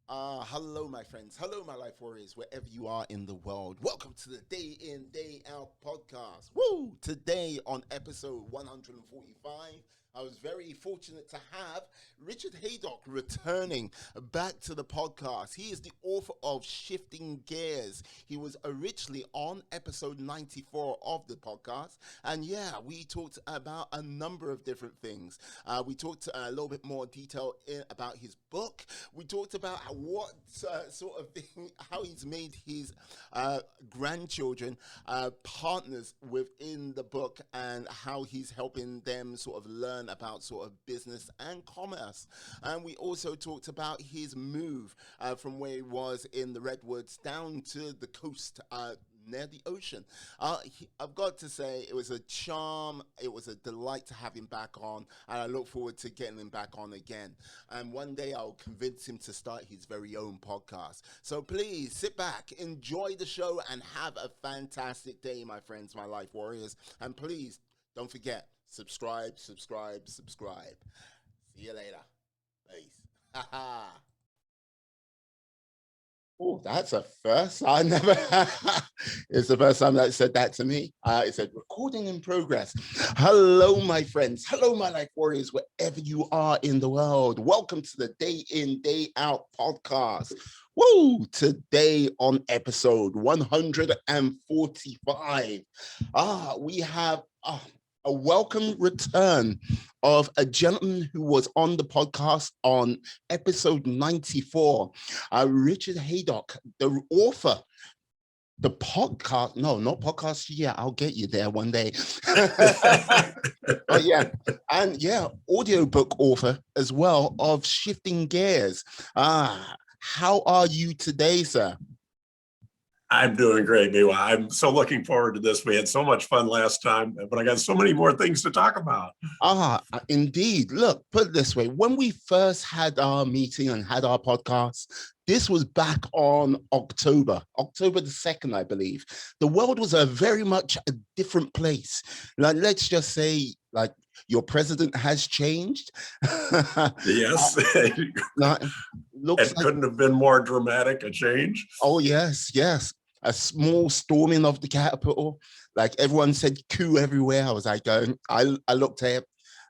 Hello, my friends. Hello, my life warriors, wherever you are in the world. Welcome to the Day In, Day Out podcast. Woo! Today on episode 145, I was very fortunate to have Richard Haiduck returning back to the podcast. He is the author of Shifting Gears. He was originally on episode 94 of the podcast. And yeah, we talked about a number of different things. We talked a little bit more detail about his book. We talked about what sort of thing, how he's made his grandchildren partners within the book and how he's helping them sort of learn about sort of business and commerce. And we also talked about his move from where he was in the Redwoods down to the coast, near the ocean. I've got to say, it was a charm. It was a delight to have him back on, and I look forward to getting him back on again. And one day I'll convince him to start his very own podcast. So please sit back, enjoy the show, and have a fantastic day, my friends, my life warriors. And please don't forget, subscribe, subscribe, subscribe. See you later. Peace. Ha ha. Oh, that's a first. I never. It's the first time that said that to me. It said recording in progress. Hello, my friends. Hello, my life warriors, wherever you are in the world. Welcome to the Day In, Day Out podcast. Woo! Today on episode 145. We have a welcome return of a gentleman who was on the podcast on episode 94, Richard Haiduck, the author, the podcast, no, not podcast, yeah, I'll get you there one day. But yeah, and yeah, audiobook author as well of Shifting Gears. How are you today, sir? I'm doing great, Miwa. I'm so looking forward to this. We had so much fun last time, but I got so many more things to talk about. Indeed. Look, put it this way. When we first had our meeting and had our podcast, this was back on October the 2nd, I believe. The world was a very much a different place. Like, let's just say, like, your president has changed. Yes. Looks It couldn't have been more dramatic a change. Oh, yes, yes. A small storming of the Capitol. Like, everyone said coup everywhere. I was like, I looked at it.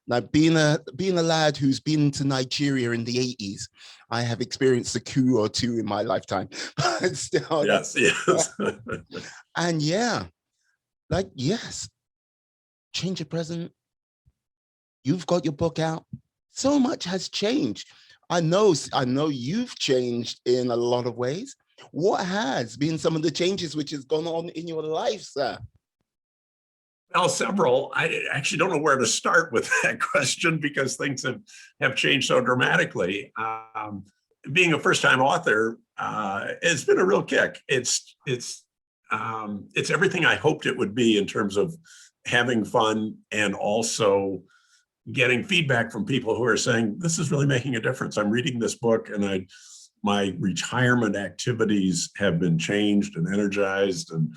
Now, being a lad who's been to Nigeria in the 80s, I have experienced a coup or two in my lifetime. But still, yes. And yeah, like, yes, change of president. You've got your book out. So much has changed. I know you've changed in a lot of ways. What has been some of the changes which has gone on in your life, sir? Well, several. I actually don't know where to start with that question because things have changed so dramatically. Being a first-time author, it's been a real kick. It's everything I hoped it would be in terms of having fun and also getting feedback from people who are saying, this is really making a difference. I'm reading this book and my retirement activities have been changed and energized, and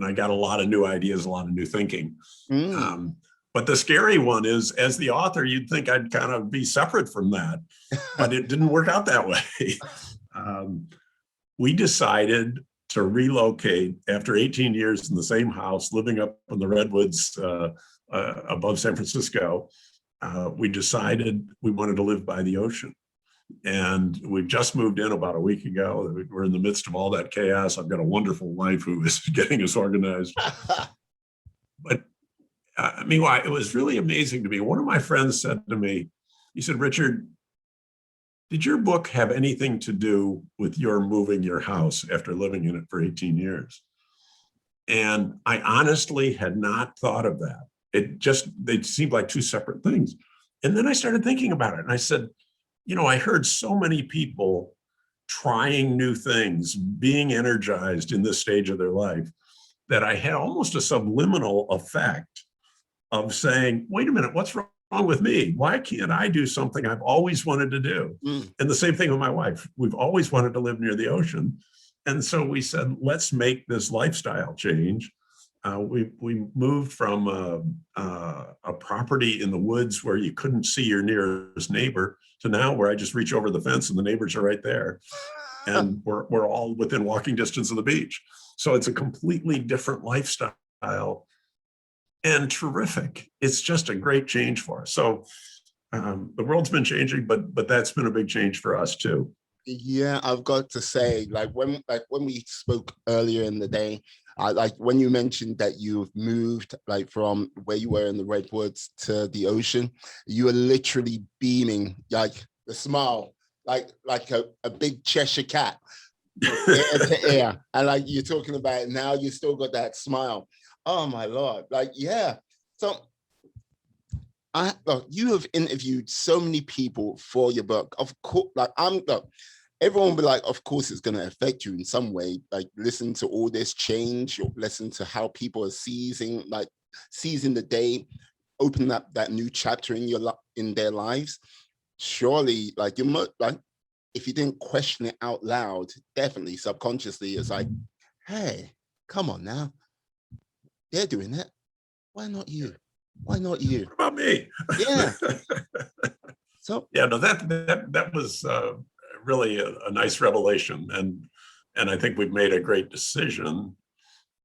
I got a lot of new ideas, a lot of new thinking. But the scary one is, as the author, you'd think I'd kind of be separate from that, but it didn't work out that way. We decided to relocate after 18 years in the same house, living up in the Redwoods above San Francisco. We decided we wanted to live by the ocean. And we've just moved in about a week ago. We're in the midst of all that chaos. I've got a wonderful wife who is getting us organized. But meanwhile, it was really amazing to me. One of my friends said to me, he said, Richard, did your book have anything to do with your moving your house after living in it for 18 years? And I honestly had not thought of that. They seemed like two separate things. And then I started thinking about it. And I said, I heard so many people trying new things, being energized in this stage of their life, that I had almost a subliminal effect of saying, wait a minute, what's wrong with me? Why can't I do something I've always wanted to do? And the same thing with my wife. We've always wanted to live near the ocean. And so we said, let's make this lifestyle change. We moved from a property in the woods where you couldn't see your nearest neighbor to now where I just reach over the fence and the neighbors are right there. and we're all within walking distance of the beach. So it's a completely different lifestyle and terrific. It's just a great change for us. So the world's been changing, but that's been a big change for us too. Yeah, I've got to say, when we spoke earlier in the day, when you mentioned that you've moved from where you were in the redwoods to the ocean, you were literally beaming, the smile, like a big Cheshire cat, ear to ear. And you're talking about it now, you still got that smile. Oh my Lord. Yeah. So you have interviewed so many people for your book. Of course, everyone will be like, of course it's going to affect you in some way. Listen to all this change, or listen to how people are seizing the day, opening up that new chapter in their lives. Surely, if you didn't question it out loud, definitely subconsciously, it's like, hey, come on now. They're doing it. Why not you? Why not you? What about me? Yeah. So yeah, no, that was really a nice revelation, and I think we've made a great decision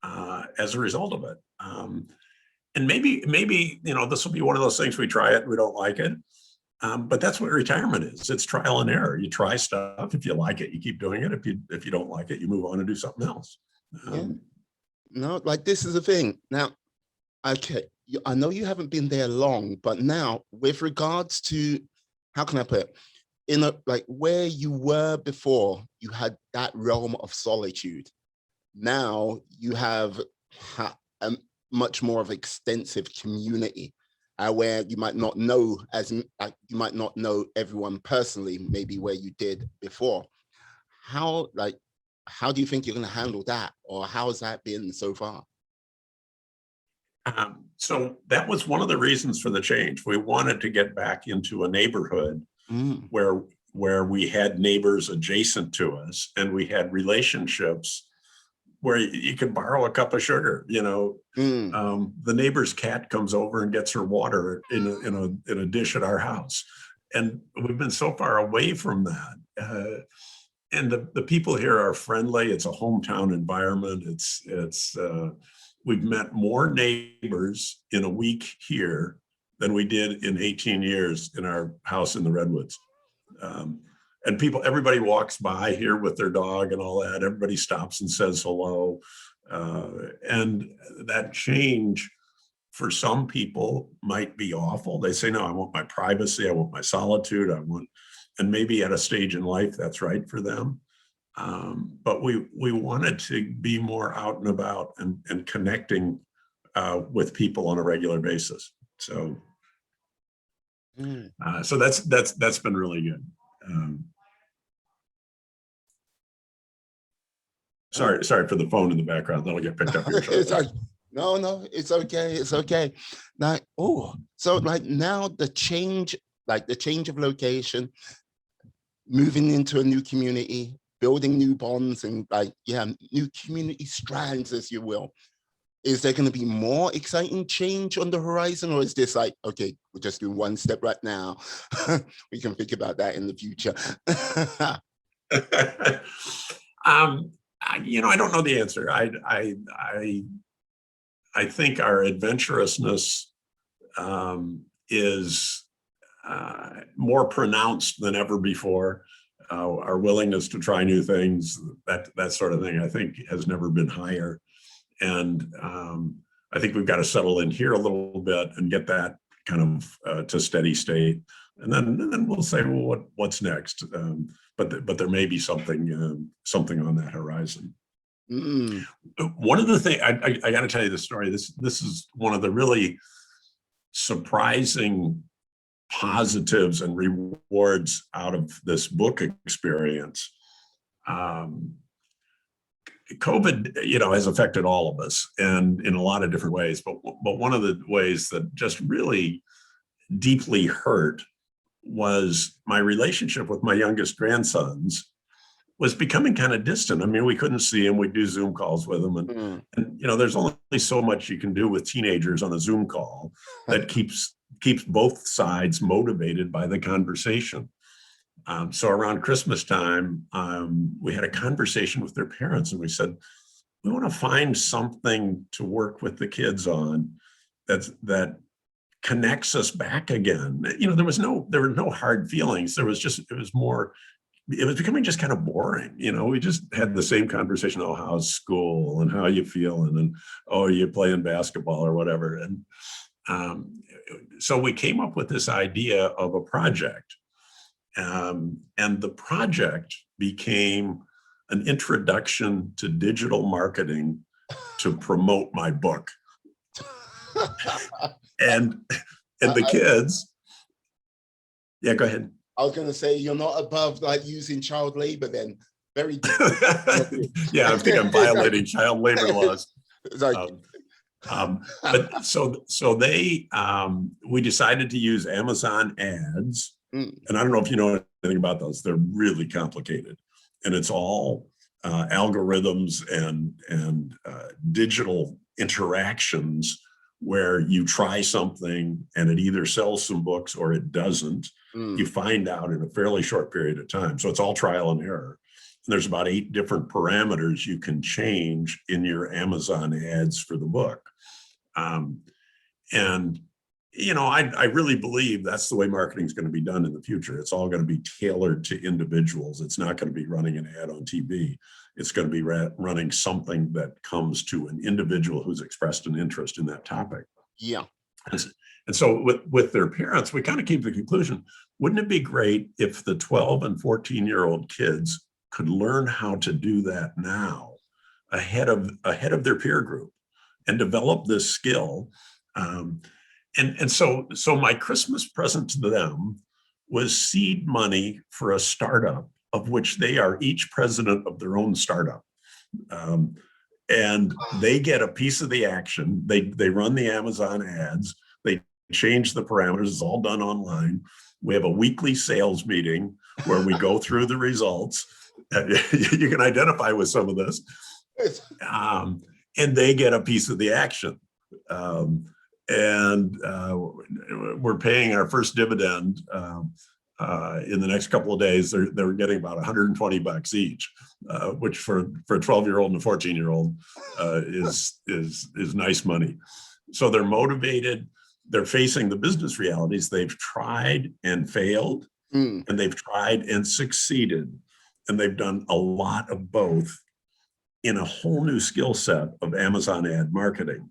as a result of it. And maybe this will be one of those things, we try it, we don't like it, but that's what retirement is. It's trial and error. You try stuff. If you like it, you keep doing it. If you don't like it, you move on and do something else. Yeah. No, this is the thing. Now, okay, I know you haven't been there long, but now with regards to, how can I put it, where you were before, you had that realm of solitude. Now you have a much more of extensive community, where you might not know everyone personally, maybe where you did before. How do you think you're going to handle that, or how has that been so far? So that was one of the reasons for the change. We wanted to get back into a neighborhood where we had neighbors adjacent to us, and we had relationships where you could borrow a cup of sugar. The neighbor's cat comes over and gets her water in a dish at our house, and we've been so far away from that. And the people here are friendly. It's a hometown environment. We've met more neighbors in a week here than we did in 18 years in our house in the Redwoods. And everybody walks by here with their dog and all that. Everybody stops and says hello. And that change for some people might be awful. They say, no, I want my privacy. I want my solitude. And maybe at a stage in life, that's right for them. But we wanted to be more out and about and connecting with people on a regular basis. So, so that's been really good. Sorry for the phone in the background. That'll get picked up here. No, it's okay. It's okay. So now the change of location, moving into a new community, building new bonds, and new community strands, as you will. Is there going to be more exciting change on the horizon, or is this okay, we're just doing one step right now? We can think about that in the future. I don't know the answer. I think our adventurousness is more pronounced than ever before. Our willingness to try new things, that sort of thing, I think has never been higher. And I think we've got to settle in here a little bit and get that kind of to steady state. And then we'll say, well, what's next? But there may be something on that horizon. One of the things, I got to tell you the story. This is one of the really surprising positives and rewards out of this book experience. COVID, has affected all of us, and in a lot of different ways. But one of the ways that just really deeply hurt was my relationship with my youngest grandsons was becoming kind of distant. I mean, we couldn't see him. We'd do Zoom calls with them. And there's only so much you can do with teenagers on a Zoom call that keeps both sides motivated by the conversation. So around Christmas time, we had a conversation with their parents, and we said, we want to find something to work with the kids on that connects us back again. There were no hard feelings. It was becoming just kind of boring. We just had the same conversation. Oh, how's school and how you feeling? And, oh, you playing basketball or whatever. And so we came up with this idea of a project. And the project became an introduction to digital marketing to promote my book. and the kids, yeah, go ahead. I was going to say, you're not above like using child labor then. Very yeah, I think I'm violating child labor laws. But so they, we decided to use Amazon ads. And I don't know if you know anything about those. They're really complicated. And it's all algorithms and digital interactions where you try something and it either sells some books or it doesn't. You find out in a fairly short period of time. So it's all trial and error. And there's about 8 different parameters you can change in your Amazon ads for the book. I really believe that's the way marketing is going to be done in the future. It's all going to be tailored to individuals. It's not going to be running an ad on TV. It's going to be running something that comes to an individual who's expressed an interest in that topic. Yeah. And so with their parents, we kind of came to the conclusion, wouldn't it be great if the 12 and 14-year-old kids could learn how to do that now ahead of their peer group and develop this skill? And so my Christmas present to them was seed money for a startup of which they are each president of their own startup. And they get a piece of the action. They run the Amazon ads. They change the parameters. It's all done online. We have a weekly sales meeting where we go through the results. You can identify with some of this. And they get a piece of the action. And we're paying our first dividend in the next couple of days. They're getting about $120 each, which for a 12-year-old and a 14-year-old is nice money. So they're motivated. They're facing the business realities. They've tried and failed, and they've tried and succeeded, and they've done a lot of both in a whole new skill set of Amazon ad marketing.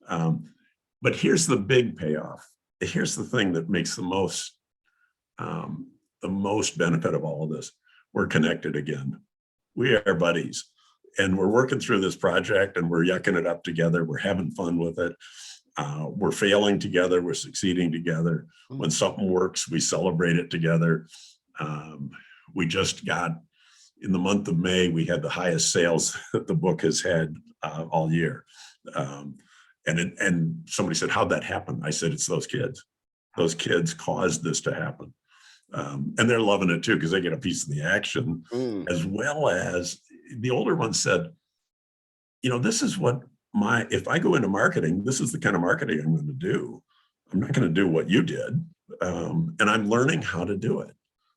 But here's the big payoff. Here's the thing that makes the most benefit of all of this. We're connected again. We are buddies, and we're working through this project, and we're yucking it up together. We're having fun with it. We're failing together. We're succeeding together. When something works, we celebrate it together. We just got, in the month of May, we had the highest sales that the book has had all year. And somebody said, how'd that happen? I said, it's those kids. Those kids caused this to happen. And they're loving it too, because they get a piece of the action, as well as the older ones said, this is what if I go into marketing, this is the kind of marketing I'm going to do. I'm not going to do what you did. And I'm learning how to do it.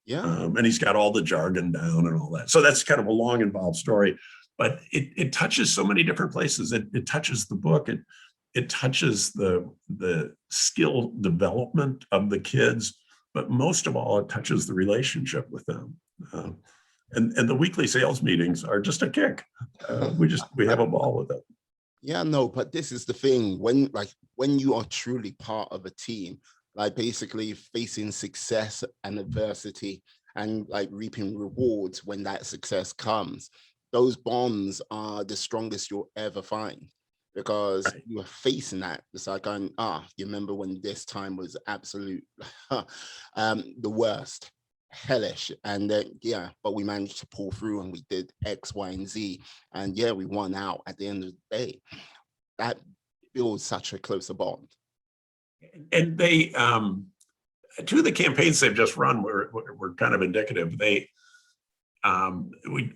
Yeah. And he's got all the jargon down and all that. So that's kind of a long, involved story, but it touches so many different places. It touches the book. It touches the skill development of the kids, but most of all, it touches the relationship with them. And the weekly sales meetings are just a kick. We have a ball with it. Yeah, no, but this is the thing. When you are truly part of a team, like basically facing success and adversity and like reaping rewards when that success comes, those bonds are the strongest you'll ever find, because you are facing that. It's like, you remember when this time was absolute, the worst, hellish, and then but we managed to pull through and we did X, Y, and Z, and we won out at the end of the day. That builds such a closer bond. And they, 2 of the campaigns they've just run were kind of indicative. We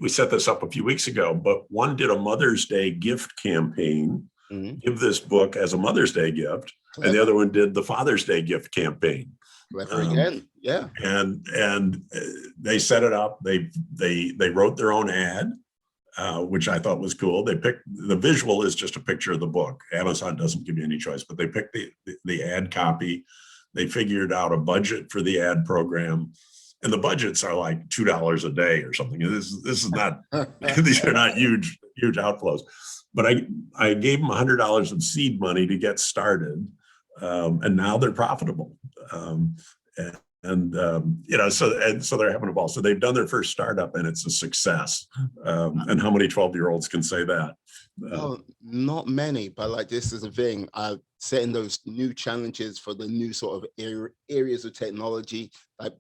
set this up a few weeks ago, but one did a Mother's Day gift campaign, give this book as a Mother's Day gift, and the other one did the Father's Day gift campaign. Clever again. Yeah. And they set it up. They wrote their own ad, which I thought was cool. They picked, the visual is just a picture of the book. Amazon doesn't give you any choice, but they picked the ad copy. They figured out a budget for the ad program, and the budgets are like $2 a day or something. This is not, these are not huge outflows. But I gave them $100 of seed money to get started, and now they're profitable. So they're having a ball. So they've done their first startup, and it's a success. And how many 12-year-olds can say that? No, not many, but like, this is the thing. Setting those new challenges for the new sort of areas of technology, like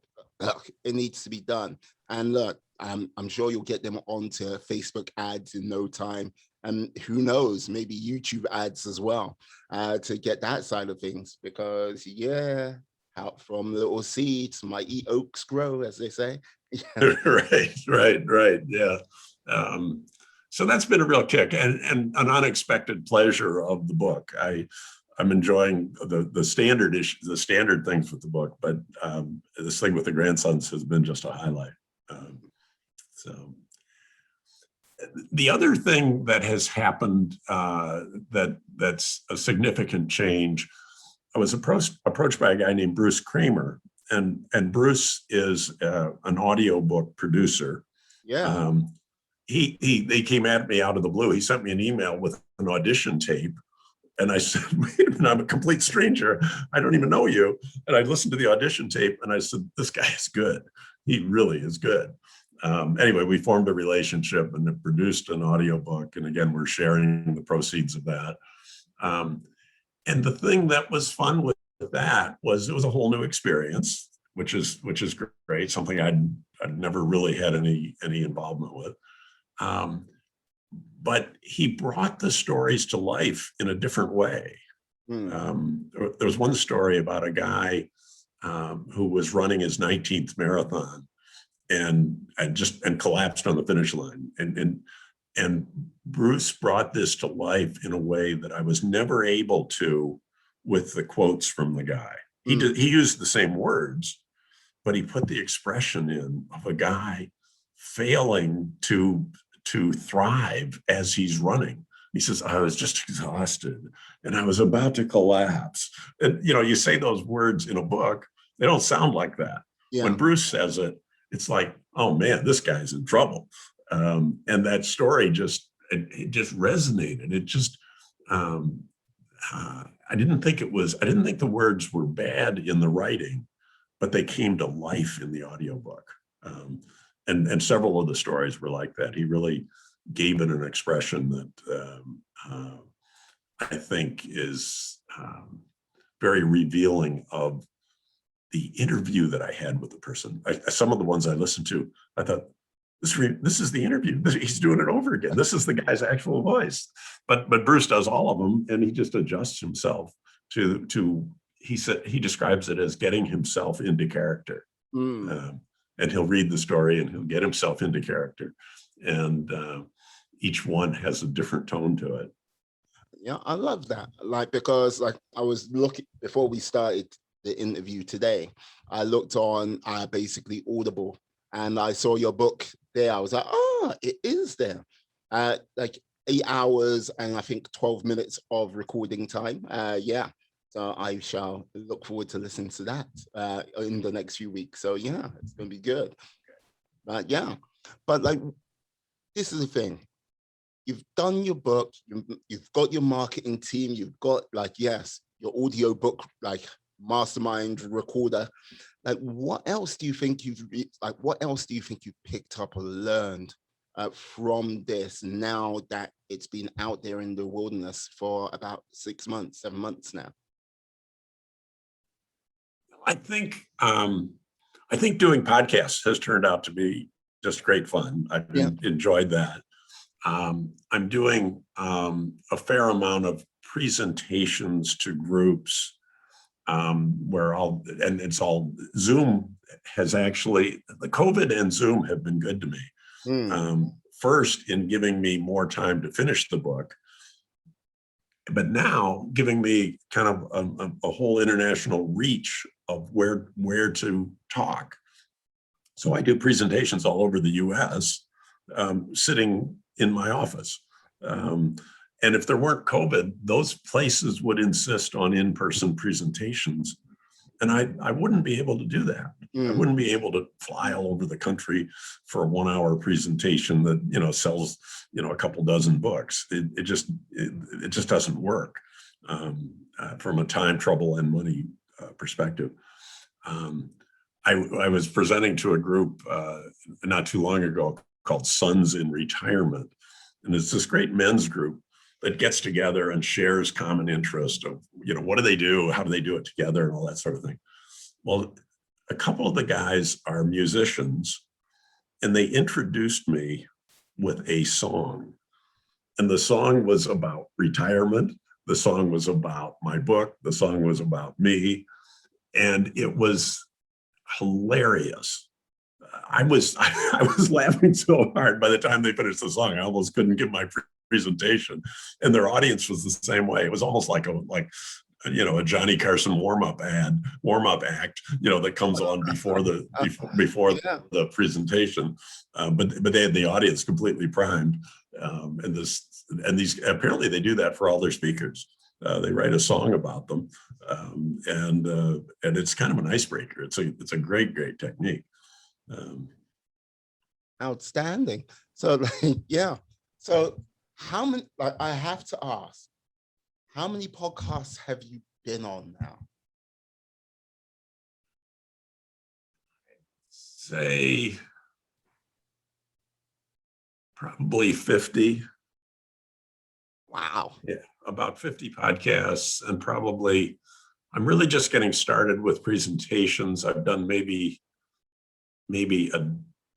it needs to be done. And look, I'm sure you'll get them onto Facebook ads in no time. And who knows, maybe YouTube ads as well, to get that side of things. Because yeah, out from little seeds, mighty oaks grow, as they say. Right. Yeah. So that's been a real kick, and an unexpected pleasure of the book. I'm enjoying the standard issues, the standard things with the book, but this thing with the grandsons has been just a highlight. So the other thing that has happened that's a significant change, I was approached by a guy named Bruce Kramer, and Bruce is an audiobook producer. Yeah. They came at me out of the blue. He sent me an email with an audition tape. And I said, wait a minute, I'm a complete stranger. I don't even know you. And I listened to the audition tape, and I said, this guy is good. He really is good. Anyway, we formed a relationship, and it produced an audiobook. And again, we're sharing the proceeds of that. And the thing that was fun with that was it was a whole new experience, which is great, something I'd never really had any involvement with. But he brought the stories to life in a different way. There was one story about a guy who was running his 19th marathon and collapsed on the finish line. And Bruce brought this to life in a way that I was never able to with the quotes from the guy. He used the same words, but he put the expression in of a guy failing to thrive as he's running. He says, I was just exhausted and I was about to collapse. And you say those words in a book, they don't sound like that. Yeah. When Bruce says it, it's like, oh man, this guy's in trouble. And that story just resonated. It just, I didn't think the words were bad in the writing, but they came to life in the audiobook. And several of the stories were like that. He really gave it an expression that I think is very revealing of the interview that I had with the person. Some of the ones I listened to, I thought, this is the interview. He's doing it over again. This is the guy's actual voice. But Bruce does all of them, and he just adjusts himself to he said he describes it as getting himself into character. And he'll read the story and he'll get himself into character. And each one has a different tone to it. Yeah, I love that. Because I was looking before we started the interview today, I looked on basically Audible, and I saw your book there. I was like, oh, it is there. 8 hours and I think 12 minutes of recording time. Yeah. So I shall look forward to listening to that in the next few weeks. So yeah, it's going to be good. Yeah. But this is the thing. You've done your book. You've got your marketing team. You've got your audiobook, mastermind recorder. What else do you think what else do you think you picked up or learned from this now that it's been out there in the wilderness for about 6 months, 7 months now? I think doing podcasts has turned out to be just great fun. I've enjoyed that. I'm doing a fair amount of presentations to groups where it's all Zoom has actually, the COVID and Zoom have been good to me. First, in giving me more time to finish the book, but now giving me kind of a whole international reach of where to talk. So I do presentations all over the US, sitting in my office. And if there weren't COVID, those places would insist on in-person presentations. And I wouldn't be able to do that. I wouldn't be able to fly all over the country for a 1-hour presentation that, you know, sells, you know, a couple dozen books. It just doesn't work from a time, trouble, and money perspective. I was presenting to a group not too long ago called Sons in Retirement. And it's this great men's group that gets together and shares common interest of, you know, what do they do? How do they do it together and all that sort of thing? Well, a couple of the guys are musicians, and they introduced me with a song. And the song was about retirement. The song was about my book. The song was about me. And it was hilarious. I was laughing so hard by the time they finished the song, I almost couldn't give my presentation. And their audience was the same way. It was almost like a Johnny Carson warm-up act, you know, that comes on before the the presentation. But they had the audience completely primed. And these apparently they do that for all their speakers. They write a song about them, and it's kind of an icebreaker. It's a great technique. Outstanding. So like, yeah. So how many? Like, I have to ask, how many podcasts have you been on now? Say probably 50. Wow. Yeah, about 50 podcasts, and probably I'm really just getting started with presentations. I've done maybe a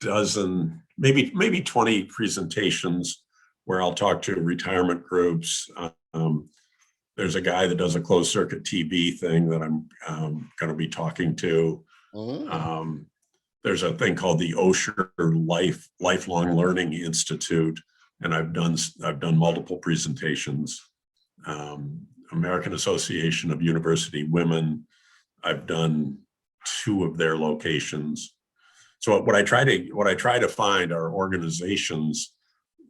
dozen, maybe 20 presentations where I'll talk to retirement groups. There's a guy that does a closed circuit TV thing that I'm going to be talking to. There's a thing called the Osher Lifelong Learning Institute, and I've done multiple presentations. American Association of University Women, I've done 2 of their locations. So what I try to find are organizations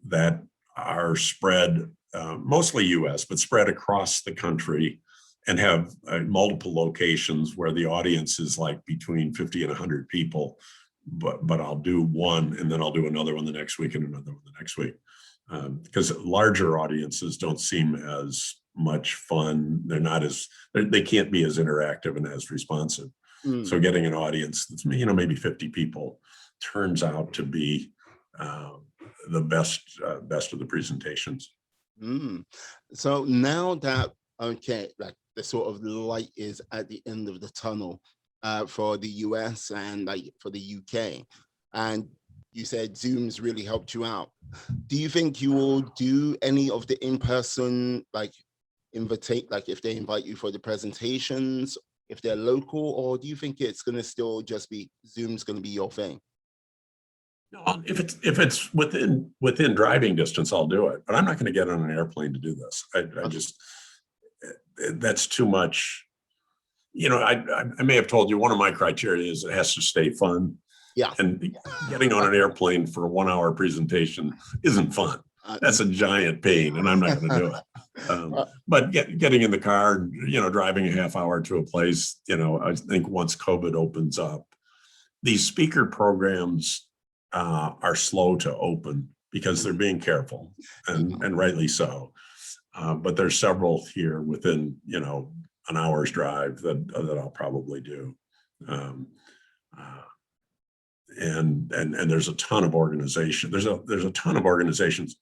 that are spread, mostly US, but spread across the country, and have multiple locations where the audience is like between 50 and 100 people. But I'll do one, and then I'll do another one the next week, and another one the next week. Because larger audiences don't seem as much fun. They can't be as interactive and as responsive. So getting an audience that's, you know, maybe 50 people turns out to be the best of the presentations. So now that, okay, like the sort of light is at the end of the tunnel for the US and like for the UK, and you said Zoom's really helped you out. Do you think you will do any of the in-person, like if they invite you for the presentations, if they're local, or do you think it's going to still just be Zoom's going to be your thing? No, if it's within driving distance, I'll do it. But I'm not going to get on an airplane to do this. I just, that's too much. You know, I may have told you one of my criteria is it has to stay fun. Yeah. And getting on an airplane for a 1-hour presentation isn't fun. That's a giant pain, and I'm not going to do it. But getting in the car, you know, driving a half hour to a place, you know, I think once COVID opens up, these speaker programs are slow to open because they're being careful, and rightly so. But there's several here within, you know, an hour's drive that I'll probably do. And there's a ton of organization. There's a ton of organizations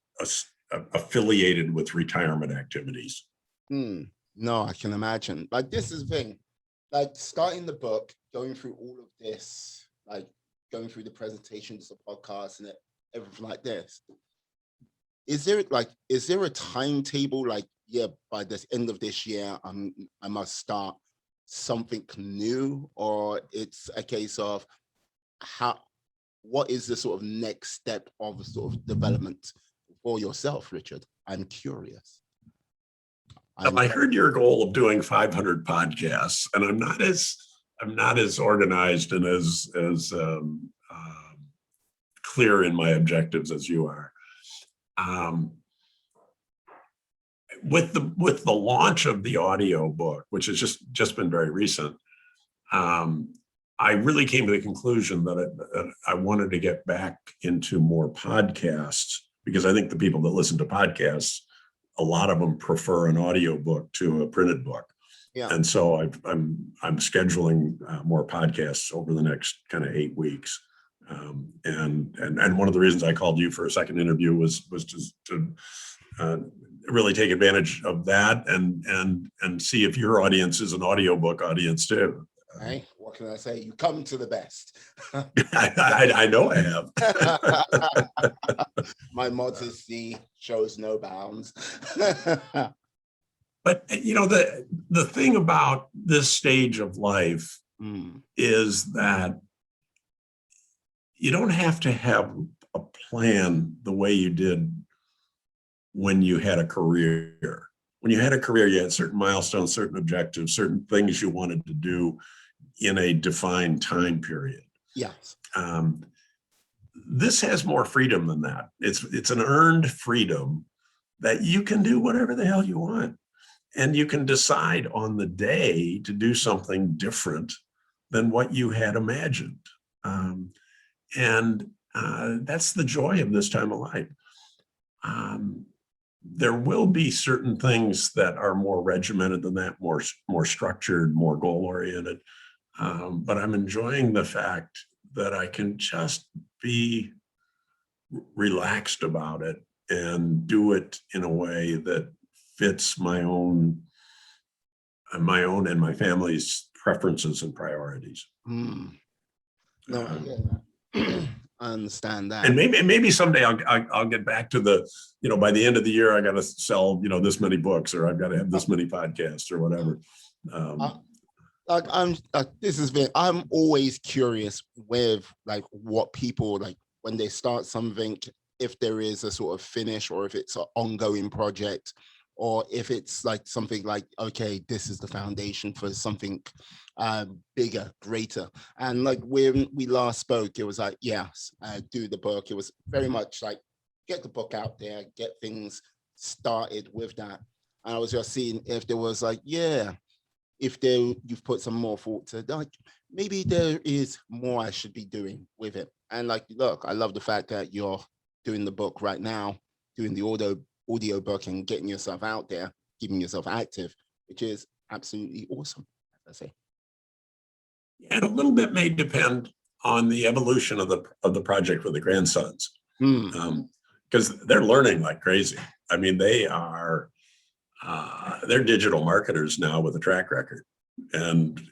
affiliated with retirement activities. No, I can imagine. Like, this is the thing, like starting the book, going through all of this, like going through the presentations, the podcasts, and everything like this. Is there a timetable? Like, yeah, by the end of this year, I must start something new, or it's a case of what is the sort of next step of sort of development for yourself, Richard? I'm curious. I heard your goal of doing 500 podcasts, and I'm not as organized and as clear in my objectives as you are. With the launch of the audio book, which has just been very recent, I really came to the conclusion that I wanted to get back into more podcasts, because I think the people that listen to podcasts, a lot of them prefer an audio book to a printed book. Yeah. And so I'm scheduling more podcasts over the next kind of 8 weeks. And one of the reasons I called you for a second interview was to really take advantage of that and see if your audience is an audiobook audience too. Hey, what can I say? You come to the best. I know I have. My modesty shows no bounds. But the thing about this stage of life is that you don't have to have a plan the way you did when you had a career. When you had a career, you had certain milestones, certain objectives, certain things you wanted to do in a defined time period. Yes. This has more freedom than that. It's an earned freedom that you can do whatever the hell you want. And you can decide on the day to do something different than what you had imagined. And that's the joy of this time of life. There will be certain things that are more regimented than that, more structured, more goal-oriented. But I'm enjoying the fact that I can just be relaxed about it and do it in a way that fits my own and my family's preferences and priorities. No, I get that. I understand that. And maybe someday I'll get back to the, by the end of the year, I got to sell, this many books, or I've got to have this many podcasts or whatever. I'm always curious with what people when they start something, if there is a sort of finish, or if it's an ongoing project, or if it's something okay, this is the foundation for something bigger, greater. And when we last spoke, it was yes, do the book. It was very much get the book out there, get things started with that. And I was just seeing if there was you've put some more thought to maybe there is more I should be doing with it. And look, I love the fact that you're doing the book right now, doing the audio book and getting yourself out there, keeping yourself active, which is absolutely awesome, as I say. And a little bit may depend on the evolution of the project for the grandsons, because they're learning like crazy. I mean, they are they're digital marketers now with a track record, and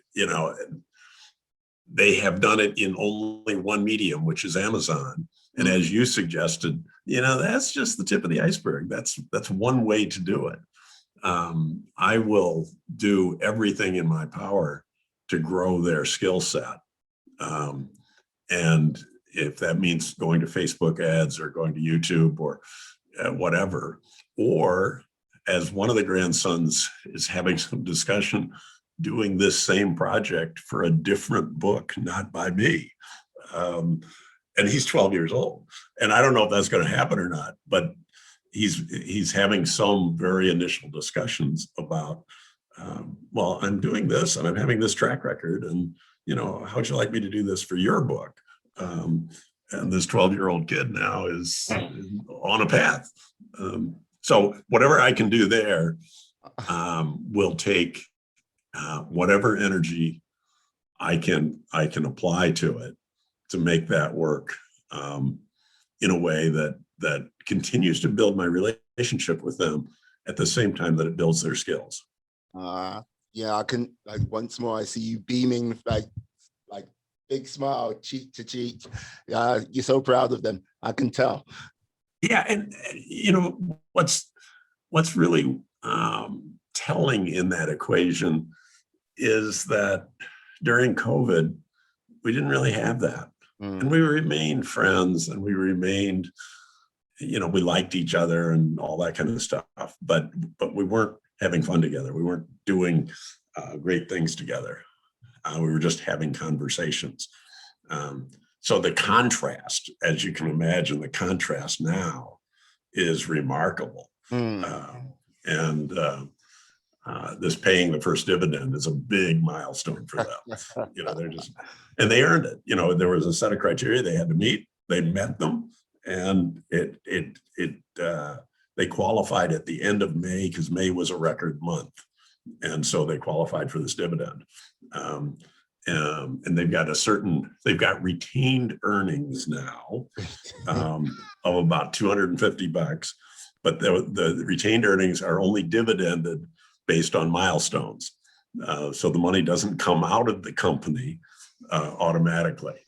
they have done it in only one medium, which is Amazon. And as you suggested, that's just the tip of the iceberg. That's one way to do it. I will do everything in my power to grow their skill set. And if that means going to Facebook ads or going to YouTube or whatever, or as one of the grandsons is having some discussion, doing this same project for a different book, not by me. And he's 12 years old. And I don't know if that's going to happen or not, but he's having some very initial discussions about, well, I'm doing this and I'm having this track record, and, how would you like me to do this for your book? And this 12-year-old kid now is on a path. So whatever I can do there will take whatever energy I can apply to it to make that work in a way that continues to build my relationship with them at the same time that it builds their skills. Yeah, I can once more I see you beaming, like big smile, cheek to cheek. You're so proud of them. I can tell. Yeah, and what's really telling in that equation is that during COVID, we didn't really have that. And we remained friends, and we remained, we liked each other and all that kind of stuff, but we weren't having fun together. We weren't doing great things together. We were just having conversations. So the contrast, as you can imagine, the contrast now is remarkable. And this paying the first dividend is a big milestone for them. They're just, and they earned it. There was a set of criteria they had to meet. They met them, and they qualified at the end of May, because May was a record month, and so they qualified for this dividend. And they've got retained earnings now of about $250, but the retained earnings are only dividended based on milestones. So the money doesn't come out of the company automatically.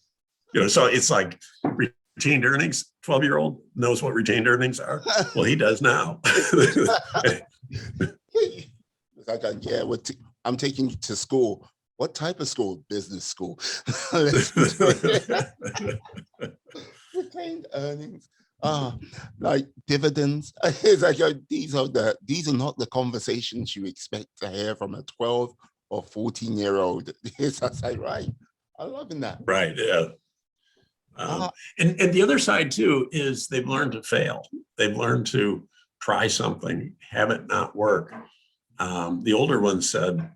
So it's like retained earnings, 12-year-old knows what retained earnings are. Well, he does now. I'm taking you to school. What type of school? Business school. Retained earnings. Like dividends. It's like these are not the conversations you expect to hear from a 12 or 14-year-old. It's like, right. I'm loving that. Right. Yeah. And the other side too is they've learned to fail. They've learned to try something, have it not work. The older one said,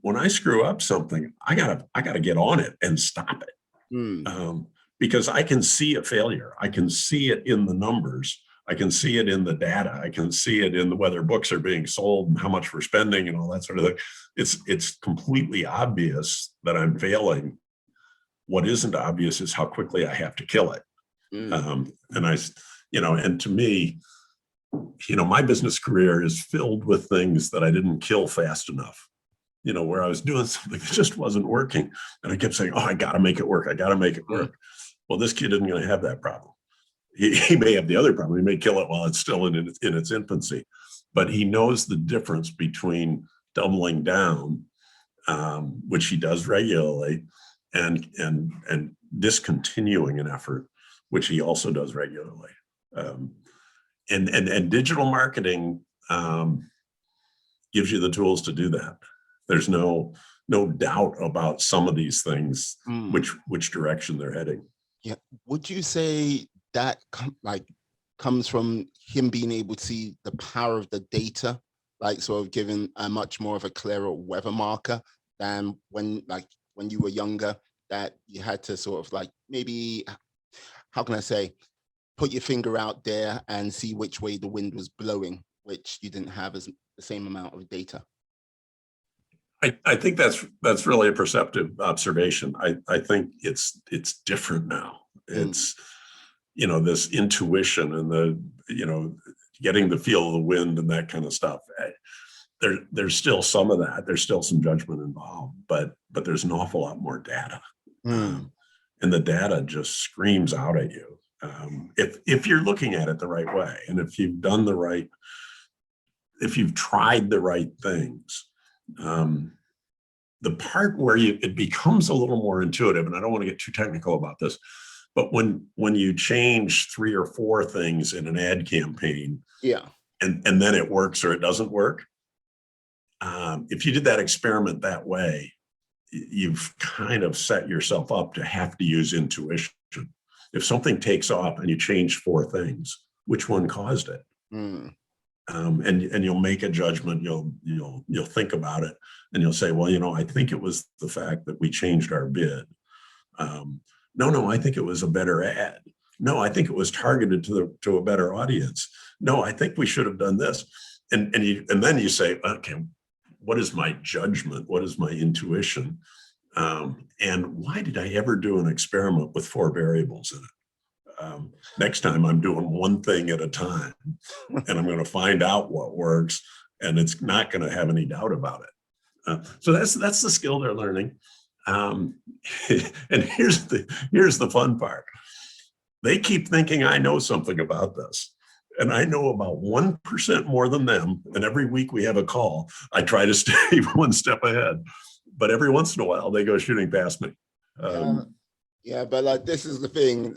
when I screw up something, I gotta get on it and stop it. Because I can see a failure. I can see it in the numbers. I can see it in the data. I can see it in whether books are being sold and how much we're spending and all that sort of thing. It's completely obvious that I'm failing. What isn't obvious is how quickly I have to kill it. And to me, my business career is filled with things that I didn't kill fast enough. Where I was doing something that just wasn't working, and I kept saying, "Oh, I got to make it work. I got to make it work." Well, this kid isn't going to have that problem. He may have the other problem. He may kill it while it's still in its infancy, but he knows the difference between doubling down, which he does regularly, and discontinuing an effort, which he also does regularly. And digital marketing gives you the tools to do that. There's no doubt about some of these things, which direction they're heading. Yeah. Would you say that comes from him being able to see the power of the data, like sort of giving a much more of a clearer weather marker than when you were younger, that you had to sort of maybe, how can I say, put your finger out there and see which way the wind was blowing, which you didn't have the same amount of data? I think that's really a perceptive observation. I think it's different now. It's, this intuition and the, getting the feel of the wind and that kind of stuff. There's still some of that. There's still some judgment involved, but there's an awful lot more data. And the data just screams out at you. If you're looking at it the right way, and if you've tried the right things, the part where it becomes a little more intuitive, and I don't want to get too technical about this, but when you change 3 or 4 things in an ad campaign, and then it works or it doesn't work, if you did that experiment that way, you've kind of set yourself up to have to use intuition. If something takes off and you change 4 things, which one caused it? And you'll make a judgment. You'll think about it, and you'll say, well, I think it was the fact that we changed our bid. No, I think it was a better ad. No, I think it was targeted to a better audience. No, I think we should have done this. And then you say, okay, what is my judgment? What is my intuition? And why did I ever do an experiment with 4 variables in it? Next time I'm doing one thing at a time, and I'm going to find out what works, and it's not going to have any doubt about it. So that's the skill they're learning. And here's the fun part. They keep thinking I know something about this, and I know about 1% more than them. And every week we have a call. I try to stay one step ahead, but every once in a while they go shooting past me. But this is the thing.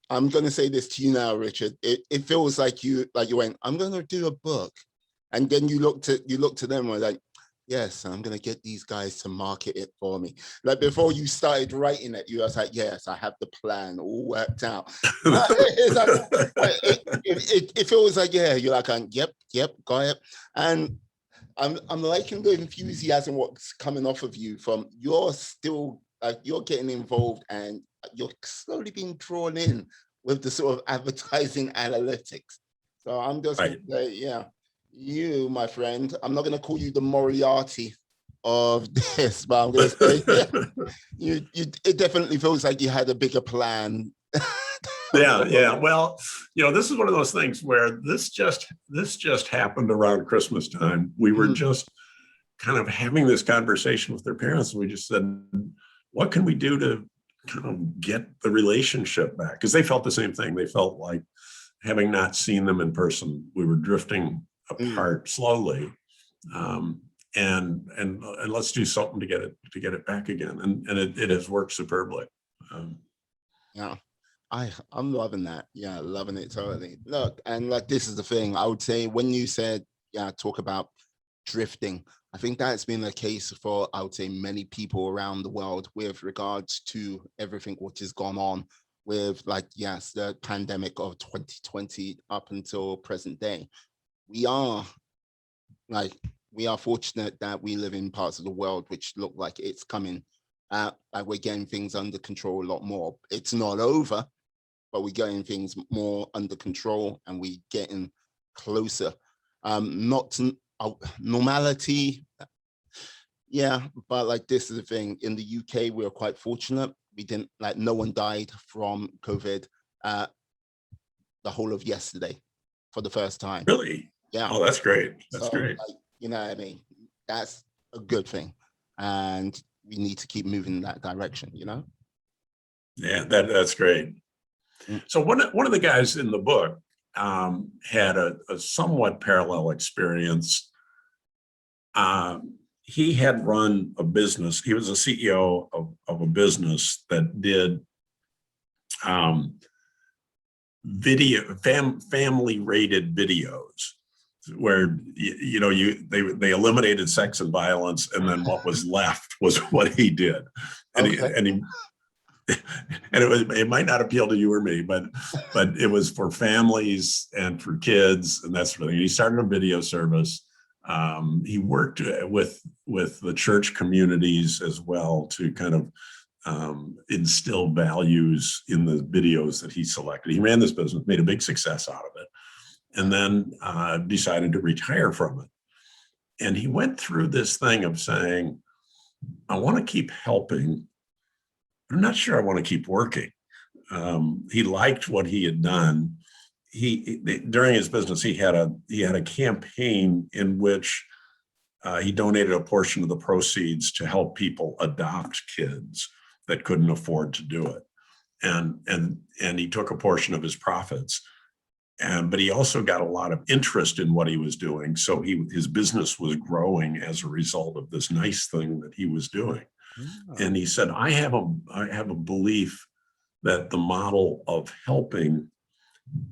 I'm going to say this to you now, Richard. It feels like you went, I'm going to do a book, And then you look to them and were like, yes, I'm going to get these guys to market it for me. Like before you started writing it, you was like, yes, I have the plan all worked out. It's like, it feels like, yeah, you're like, yep, got it. And I'm liking the enthusiasm, what's coming off of you from, you're still like, you're getting involved and you're slowly being drawn in with the sort of advertising analytics. So I'm just going to say, yeah, you, my friend, I'm not going to call you the Moriarty of this, but I'm going to say, yeah, it definitely feels like you had a bigger plan. Yeah. Well, this is one of those things where this just happened around Christmas time. We were just kind of having this conversation with their parents, and we just said, what can we do to kind of get the relationship back? Because they felt the same thing. They felt like, having not seen them in person, we were drifting apart slowly, and let's do something to get it back again. And it has worked superbly. Yeah. I'm loving that. Yeah, loving it totally. Look, and like, this is the thing. I would say when you said, talk about drifting, I think that's been the case for, I would say, many people around the world with regards to everything which has gone on with, like, yes, the pandemic of 2020 up until present day. We are fortunate that we live in parts of the world which look like it's coming, like we're getting things under control a lot more. It's not over, but we're getting things more under control and we're getting closer. Not to normality. Yeah, but like, this is the thing. In the UK, we're quite fortunate. We didn't, like, no one died from COVID the whole of yesterday for the first time. Really? Yeah. Oh, that's great. That's great. Like, you know what I mean? That's a good thing. And we need to keep moving in that direction, Yeah, that's great. So one of the guys in the book had a somewhat parallel experience. He had run a business. He was a CEO of a business that did family rated videos, where they eliminated sex and violence, and then what was left was what he did. And okay. it might not appeal to you or me, but it was for families and for kids and that sort of thing. He started a video service. He worked with the church communities as well to kind of instill values in the videos that he selected. He ran this business, made a big success out of it, and then decided to retire from it. And he went through this thing of saying, I want to keep helping. I'm not sure I want to keep working. He liked what he had done. During his business, he had a campaign in which he donated a portion of the proceeds to help people adopt kids that couldn't afford to do it, and he took a portion of his profits. But he also got a lot of interest in what he was doing, so his business was growing as a result of this nice thing that he was doing. And he said, I have a belief that the model of helping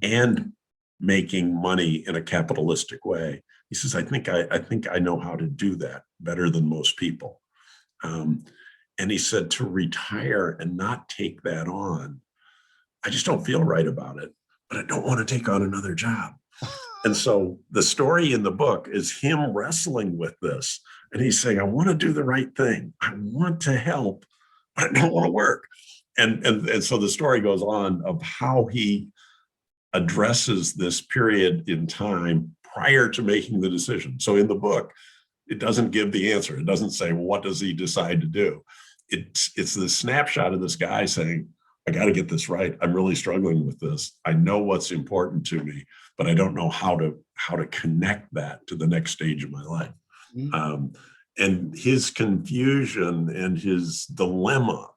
and making money in a capitalistic way, he says, I think I know how to do that better than most people. And he said, to retire and not take that on, I just don't feel right about it, but I don't want to take on another job. And so the story in the book is him wrestling with this. And he's saying, I want to do the right thing. I want to help, but I don't want to work. And so the story goes on of how he addresses this period in time prior to making the decision. So in the book, it doesn't give the answer. It doesn't say, well, what does he decide to do? It's the snapshot of this guy saying, I got to get this right. I'm really struggling with this. I know what's important to me, but I don't know how to connect that to the next stage of my life. And his confusion and his dilemma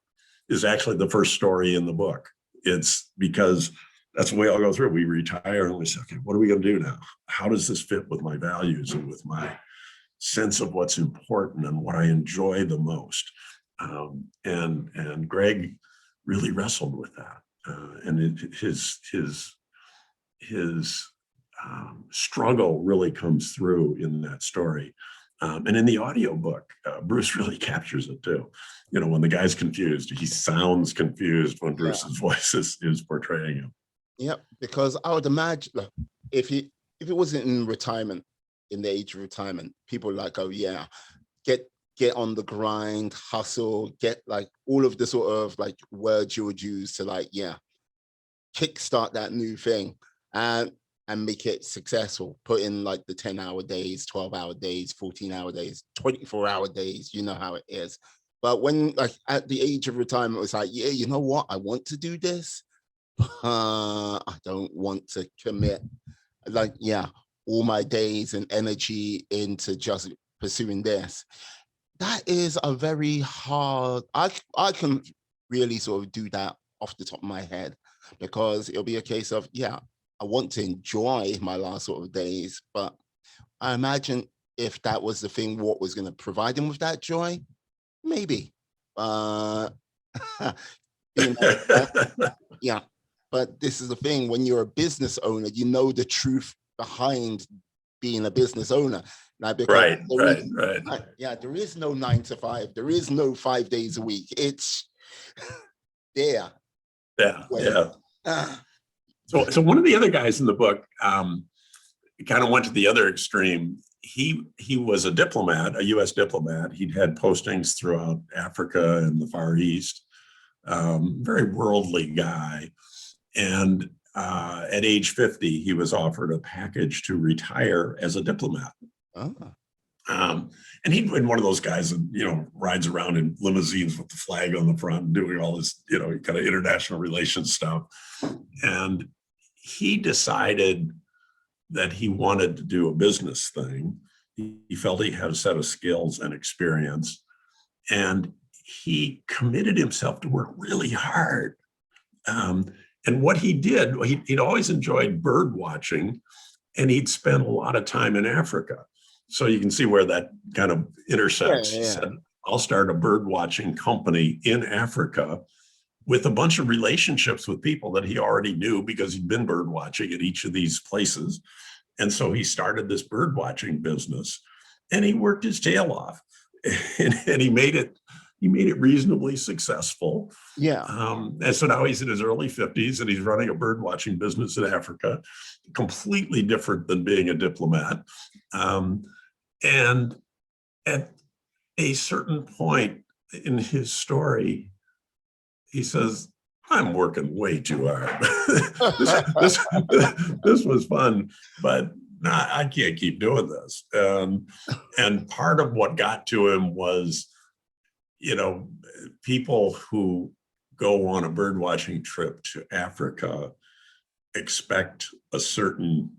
is actually the first story in the book. It's because that's the way I'll go through. We retire and we say, okay, what are we going to do now? How does this fit with my values and with my sense of what's important and what I enjoy the most? And Greg really wrestled with that. And his struggle really comes through in that story. And in the audiobook, Bruce really captures it too. You know, when the guy's confused, he sounds confused when Bruce's voice is portraying him. Yep, because I would imagine, look, if it wasn't in retirement, in the age of retirement, people are like, oh yeah, get on the grind, hustle, get like all of the sort of like words you would use to like, yeah, kickstart that new thing and make it successful. Put in like the 10-hour days, 12-hour days, 14-hour days, 24-hour days, you know how it is. But when like at the age of retirement, it was like, yeah, you know what? I want to do this. I don't want to commit like, yeah, all my days and energy into just pursuing this. That is a very hard, I can really sort of do that off the top of my head, because it'll be a case of, yeah, I want to enjoy my last sort of days, but I imagine if that was the thing, what was going to provide him with that joy, maybe. You know, yeah. But this is the thing, when you're a business owner, you know the truth behind being a business owner. Like, because right. Yeah, there is no 9 to 5. There is no 5 days a week. It's there. Yeah. So one of the other guys in the book kind of went to the other extreme. He was a diplomat, a U.S. diplomat. He'd had postings throughout Africa and the Far East. Very worldly guy. And at age 50, he was offered a package to retire as a diplomat. And he'd been one of those guys that, you know, rides around in limousines with the flag on the front and doing all this, you know, kind of international relations stuff. And he decided that he wanted to do a business thing. He felt he had a set of skills and experience. And he committed himself to work really hard. And what he did, he'd always enjoyed bird watching, and he'd spent a lot of time in Africa. So you can see where that kind of intersects. Yeah. He said, I'll start a bird watching company in Africa with a bunch of relationships with people that he already knew because he'd been bird watching at each of these places. And so he started this bird watching business, and he worked his tail off, and he made it reasonably successful. Yeah. And so now he's in his early 50s and he's running a bird watching business in Africa, completely different than being a diplomat. And at a certain point in his story, he says, I'm working way too hard. this was fun, but I can't keep doing this. And part of what got to him was, you know, people who go on a bird watching trip to Africa expect a certain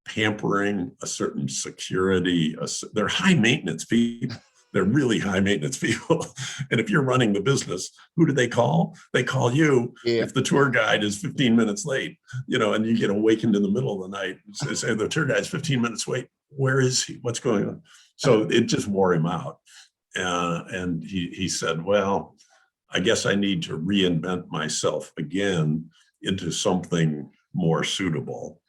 pampering, a certain security. They're high maintenance people. They're really high maintenance people. And if you're running the business, who do they call? They call you if the tour guide is 15 minutes late, you know, and you get awakened in the middle of the night. Say the tour guide's 15 minutes late. Where is he? What's going on? So it just wore him out. And he said, well, I guess I need to reinvent myself again into something more suitable.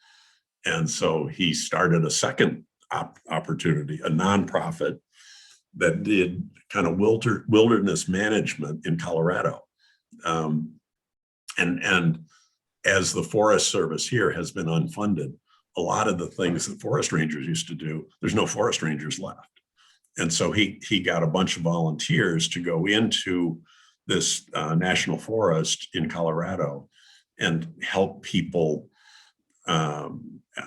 And so he started a second opportunity, a nonprofit that did kind of wilderness management in Colorado. And as the Forest Service here has been unfunded, a lot of the things that forest rangers used to do, there's no forest rangers left. And so he got a bunch of volunteers to go into this national forest in Colorado and help people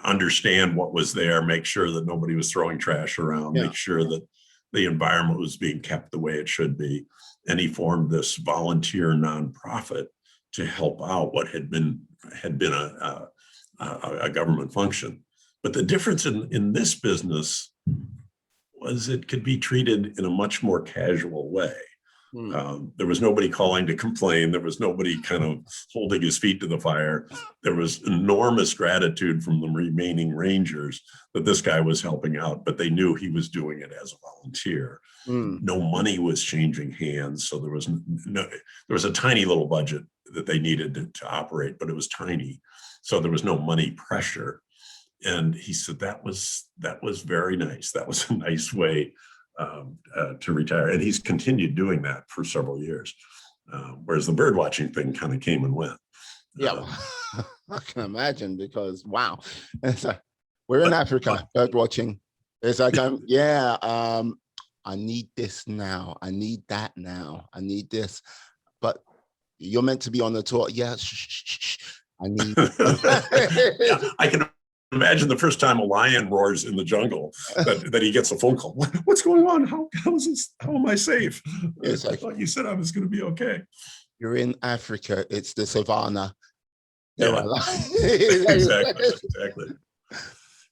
understand what was there, make sure that nobody was throwing trash around, make sure that the environment was being kept the way it should be. And he formed this volunteer nonprofit to help out what had been a government function. But the difference in this business was it could be treated in a much more casual way. There was nobody calling to complain. There was nobody kind of holding his feet to the fire. There was enormous gratitude from the remaining rangers that this guy was helping out, but they knew he was doing it as a volunteer. No money was changing hands. So there was a tiny little budget that they needed to operate, but it was tiny. So there was no money pressure. And he said that was very nice. That was a nice way to retire. And he's continued doing that for several years. Whereas the bird watching thing kind of came and went. Yeah, I can imagine, because wow, we're in Africa, bird watching. It's like, I need this now. I need that now. I need this. But you're meant to be on the tour. Yeah, I need. Yeah, I can imagine the first time a lion roars in the jungle that he gets a phone call. What's going on? How is this? How am I safe? It's I like, thought you said I was going to be okay. You're in Africa. It's the savannah. Yeah. Exactly.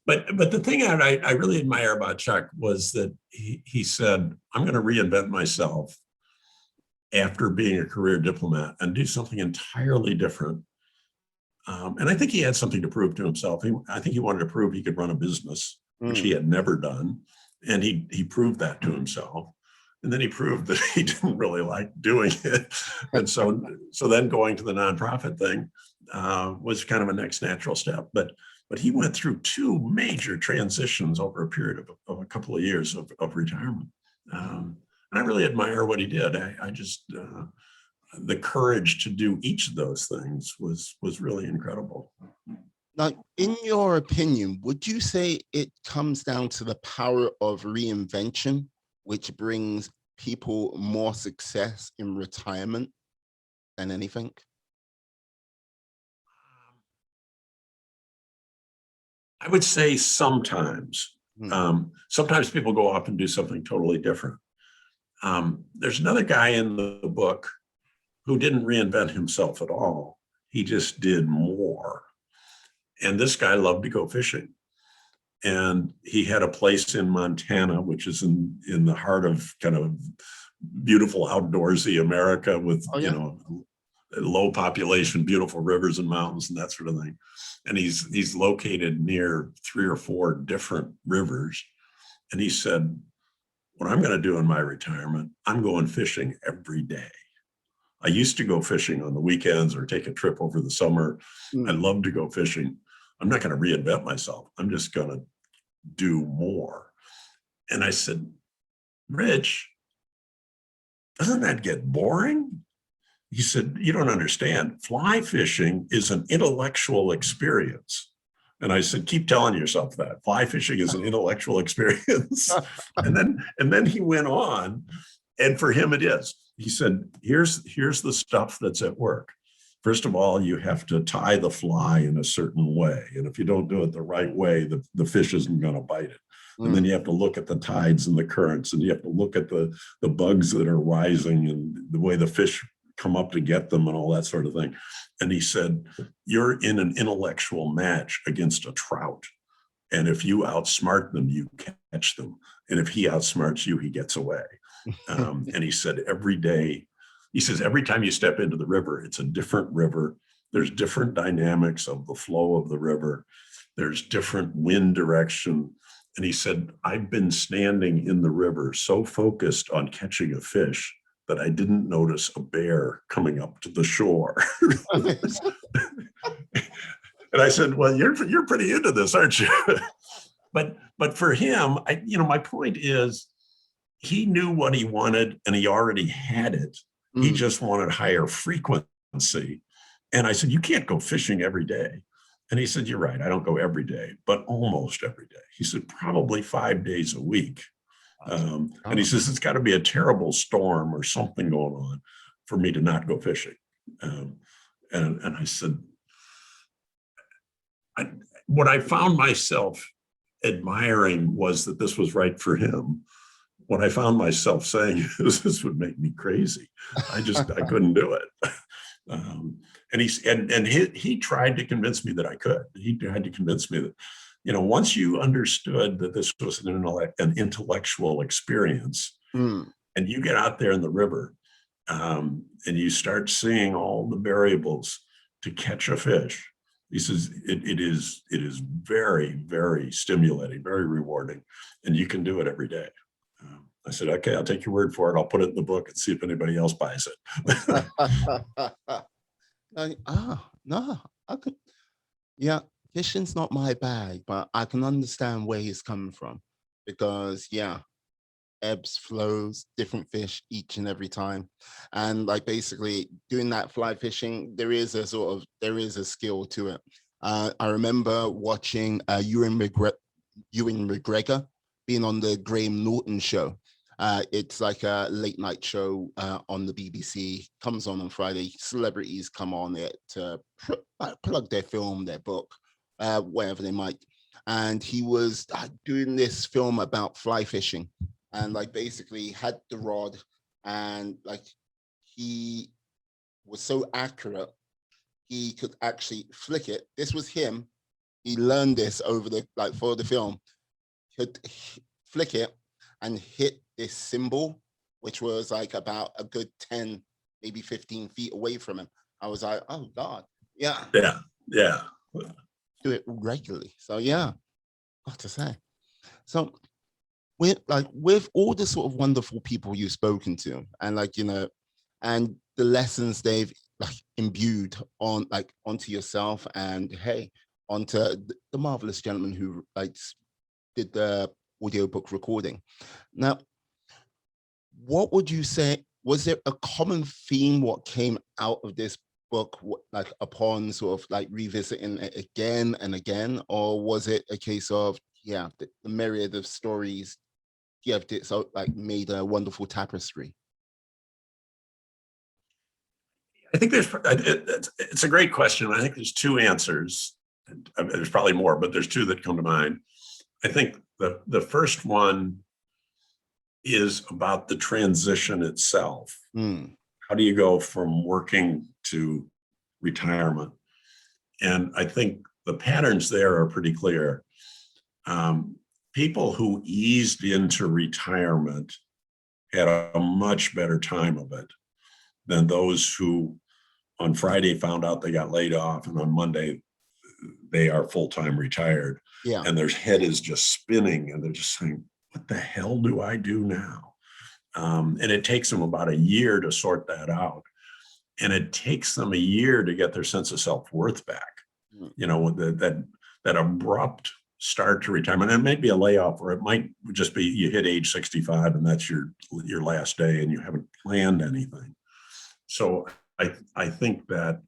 But the thing I really admire about Chuck was that he said, I'm going to reinvent myself after being a career diplomat and do something entirely different. And I think he had something to prove to himself. I think he wanted to prove he could run a business, which he had never done. And he proved that to himself. And then he proved that he didn't really like doing it. And so then going to the nonprofit thing was kind of a next natural step. But he went through two major transitions over a period of a couple of years of retirement. And I really admire what he did. I just, the courage to do each of those things was really incredible. Now, in your opinion, would you say it comes down to the power of reinvention, which brings people more success in retirement than anything? I would say sometimes. Sometimes people go off and do something totally different. There's another guy in the book who didn't reinvent himself at all. He just did more. And this guy loved to go fishing. And he had a place in Montana, which is in the heart of kind of beautiful outdoorsy America with, you know, low population, beautiful rivers and mountains and that sort of thing. And he's located near 3 or 4 different rivers. And he said, what I'm going to do in my retirement, I'm going fishing every day. I used to go fishing on the weekends or take a trip over the summer. I love to go fishing. I'm not going to reinvent myself. I'm just going to do more. And I said, Rich, doesn't that get boring? He said, you don't understand. Fly fishing is an intellectual experience. And I said, keep telling yourself that. Fly fishing is an intellectual experience. And then he went on, and for him it is. He said, here's the stuff that's at work. First of all, you have to tie the fly in a certain way. And if you don't do it the right way, the fish isn't going to bite it. And then you have to look at the tides and the currents, and you have to look at the bugs that are rising and the way the fish come up to get them and all that sort of thing. And he said, you're in an intellectual match against a trout. And if you outsmart them, you catch them. And if he outsmarts you, he gets away. And he said, every day, he says, every time you step into the river, it's a different river. There's different dynamics of the flow of the river. There's different wind direction. And he said, I've been standing in the river so focused on catching a fish that I didn't notice a bear coming up to the shore. And I said, well, you're pretty into this, aren't you? But for him, my point is, he knew what he wanted and he already had it. He just wanted higher frequency. And I said, you can't go fishing every day. And he said, you're right, I don't go every day, but almost every day. He said, probably 5 days a week. And he says, it's got to be a terrible storm or something going on for me to not go fishing. And I said, what I found myself admiring was that this was right for him. What I found myself saying is, this would make me crazy. I couldn't do it. And he tried to convince me that I could. He tried to convince me that, once you understood that this was an intellectual experience, and you get out there in the river, and you start seeing all the variables to catch a fish, he says it is very, very stimulating, very rewarding, and you can do it every day. I said, okay, I'll take your word for it. I'll put it in the book and see if anybody else buys it. No, I could, yeah. fishing's not my bag, but I can understand where he's coming from because, yeah, ebbs, flows, different fish each and every time. And like basically doing that fly fishing, there is a skill to it. I remember watching Ewan McGregor being on the Graham Norton show. It's like a late night show on the BBC, comes on Friday. Celebrities come on it to plug their film, their book, whatever they might. And he was doing this film about fly fishing and like basically had the rod and like he was so accurate, he could actually flick it. This was him. He learned this over the like for the film could flick it and hit this symbol, which was like about a good 10, maybe 15 feet away from him. I was like, oh God, yeah. Yeah, yeah. Do it regularly. So yeah, what to say. So with all the sort of wonderful people you've spoken to and like, you know, and the lessons they've like imbued on like onto yourself and hey, onto the marvelous gentleman who like did the audiobook recording. Now, what would you say, was there a common theme what came out of this book, like upon sort of like revisiting it again and again, or was it a case of, yeah, the myriad of stories gift it so like made a wonderful tapestry? I think it's a great question. I think there's two answers. There's probably more, but there's two that come to mind. I think the first one is about the transition itself. How do you go from working to retirement? And I think the patterns there are pretty clear. People who eased into retirement had a much better time of it than those who on Friday found out they got laid off and on Monday they are full-time retired. Yeah. And their head is just spinning and they're just saying, what the hell do I do now? And it takes them about a year to sort that out. And it takes them a year to get their sense of self-worth back. You know, that abrupt start to retirement. And it might be a layoff, or it might just be you hit age 65 and that's your last day and you haven't planned anything. So I think that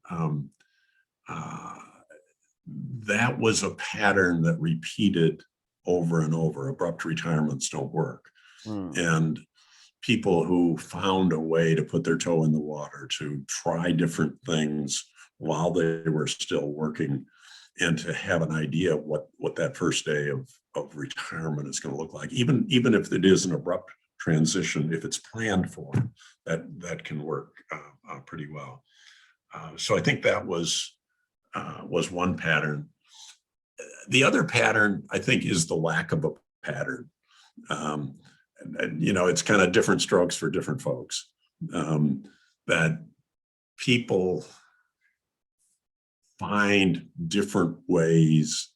that was a pattern that repeated over and over. Abrupt retirements don't work. And people who found a way to put their toe in the water, to try different things while they were still working, and to have an idea of what that first day of retirement is going to look like. Even if it is an abrupt transition, if it's planned for, that can work pretty well. So I think that was one pattern. The other pattern, I think, is the lack of a pattern. And, you know, it's kind of different strokes for different folks. That people find different ways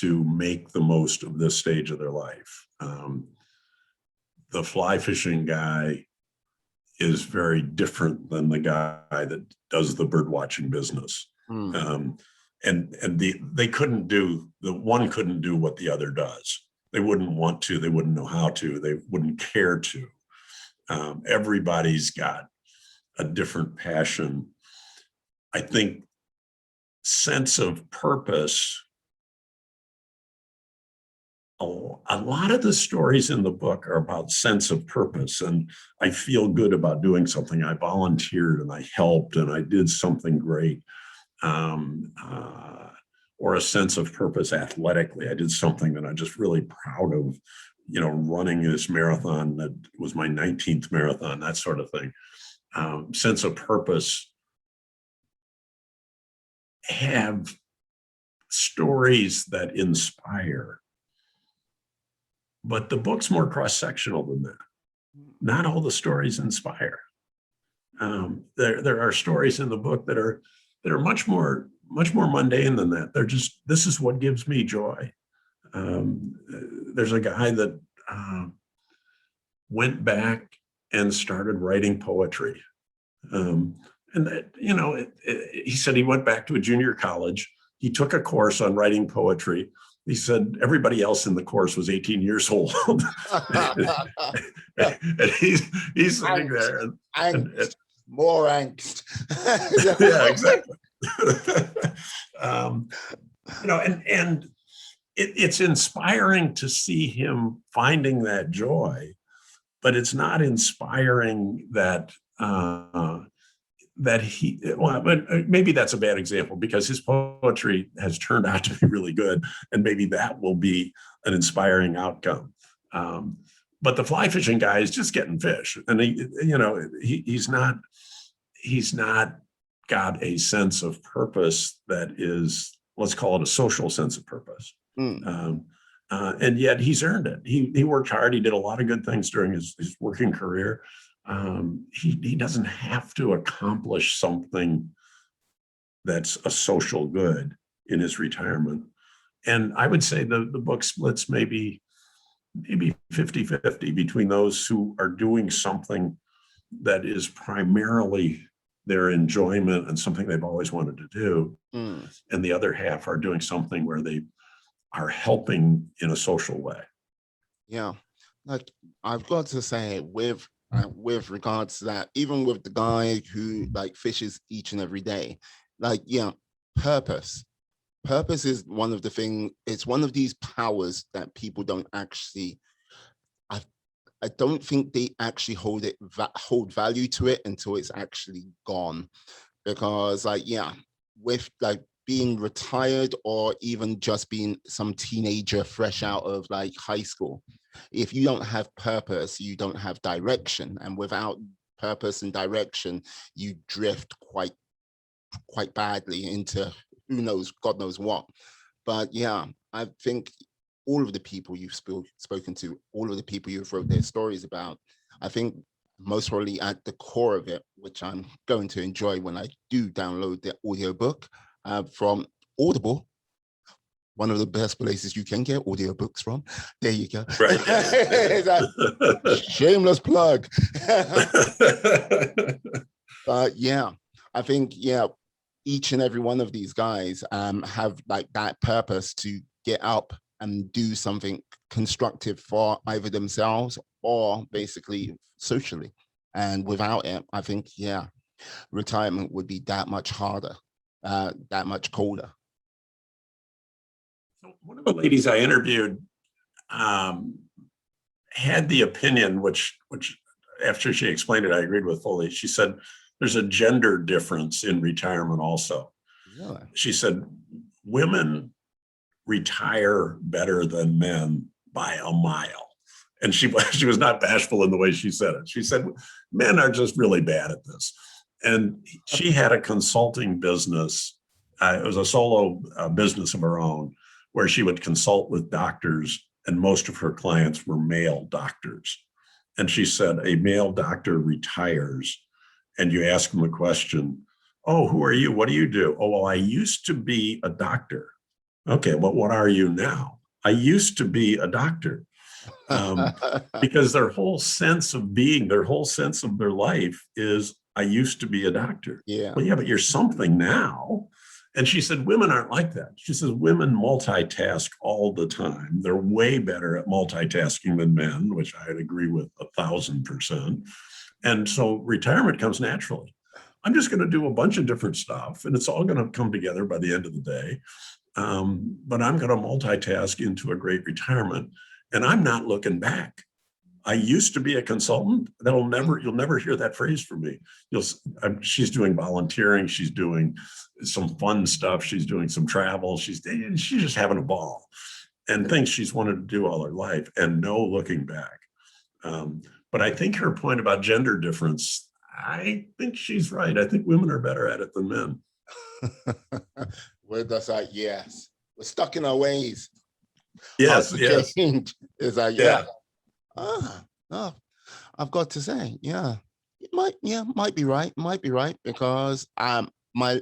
to make the most of this stage of their life. The fly fishing guy is very different than the guy that does the bird watching business. And they couldn't do, the one couldn't do what the other does. They wouldn't want to, they wouldn't know how to, they wouldn't care to. Everybody's got a different passion. I think sense of purpose, a lot of the stories in the book are about sense of purpose, and I feel good about doing something. I volunteered and I helped and I did something great. Or a sense of purpose athletically. I did something that I'm just really proud of, you know, running this marathon that was my 19th marathon, that sort of thing. Sense of purpose. Have stories that inspire. But the book's more cross-sectional than that. Not all the stories inspire. There are stories in the book that are much more mundane than that. They're just, this is what gives me joy. There's a guy that went back and started writing poetry. And that, you know, he said he went back to a junior college he took a course on writing poetry. He said everybody else in the course was 18 years old. And he's sitting there. More angst. Yeah, exactly. And it's inspiring to see him finding that joy, but it's not inspiring that but maybe that's a bad example, because his poetry has turned out to be really good, and maybe that will be an inspiring outcome. But the fly fishing guy is just getting fish, and he's not got a sense of purpose that is, let's call it a social sense of purpose. And yet he's earned it. He worked hard. He did a lot of good things during his working career. He doesn't have to accomplish something that's a social good in his retirement. And I would say the book splits maybe 50-50 between those who are doing something that is primarily their enjoyment and something they've always wanted to do. And the other half are doing something where they are helping in a social way. Yeah, like I've got to say, with regards to that, even with the guy who like fishes each and every day, like, yeah, purpose is one of the things. It's one of these powers that people don't actually, I don't think they actually hold value to it until it's actually gone. Because like, yeah, with like being retired, or even just being some teenager fresh out of like high school, if you don't have purpose, you don't have direction. And without purpose and direction, you drift quite badly into God knows what. But yeah, I think all of the people you've spoken to, all of the people you've wrote their stories about, I think most probably at the core of it, which I'm going to enjoy when I do download the audiobook from Audible, one of the best places you can get audiobooks from. There you go. Right. Shameless plug. But yeah, I think, yeah, each and every one of these guys have like that purpose to get up and do something constructive for either themselves or basically socially. And without it, I think, yeah, retirement would be that much harder, that much colder. One of the ladies I interviewed had the opinion, which after she explained it, I agreed with fully. She said, there's a gender difference in retirement also. Really? She said, women retire better than men by a mile. And she was not bashful in the way she said it. She said, men are just really bad at this. And she had a consulting business. It was a solo business of her own, where she would consult with doctors, and most of her clients were male doctors. And she said, a male doctor retires, and you ask them the question, oh, who are you? What do you do? Oh, well, I used to be a doctor. Okay, well, what are you now? I used to be a doctor. Because their whole sense of being, their whole sense of their life is, I used to be a doctor. Yeah. Well, yeah, but you're something now. And she said, women aren't like that. She says, women multitask all the time. They're way better at multitasking than men, which I'd agree with 1,000%. And so retirement comes naturally. I'm just going to do a bunch of different stuff, and it's all going to come together by the end of the day. But I'm going to multitask into a great retirement, and I'm not looking back. I used to be a consultant. You'll never hear that phrase from me. She's doing volunteering. She's doing some fun stuff. She's doing some travel. She's just having a ball, and things she's wanted to do all her life, and no looking back. But I think her point about gender difference, I think she's right. I think women are better at it than men. We're just like, yes, we're stuck in our ways. Yes. Change. It's like, yeah. I've got to say, yeah, it might be right, because my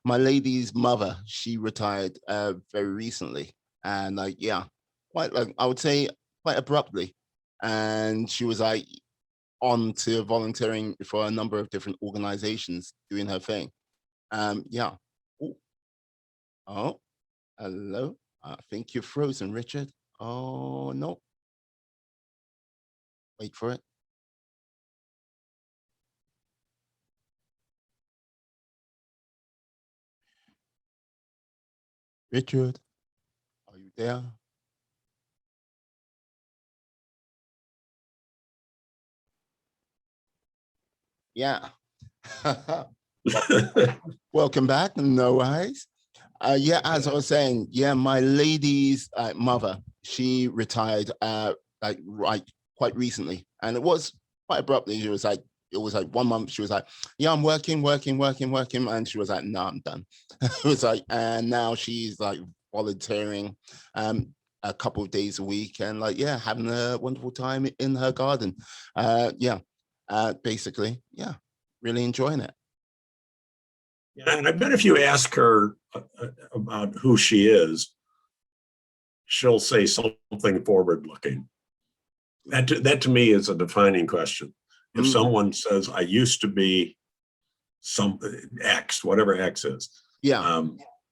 lady's mother, she retired very recently, and like, yeah, quite like, I would say quite abruptly, and she was like on to volunteering for a number of different organizations doing her thing. Yeah. Ooh. Oh, hello. I think you're frozen, Richard. Oh, no. Wait for it. Richard, are you there? Yeah. Welcome back. No worries. Yeah, as I was saying, yeah, my lady's mother, she retired like quite recently, and it was quite abruptly. It was like 1 month. She was like, "Yeah, I'm working, and she was like, "No, I'm done." It was like, and now she's like volunteering, a couple of days a week, and like, yeah, having a wonderful time in her garden. Yeah, basically, yeah, really enjoying it. Yeah, I bet if you ask her about who she is, she'll say something forward looking. That to me is a defining question. If someone says, I used to be something X, whatever X is, Yeah.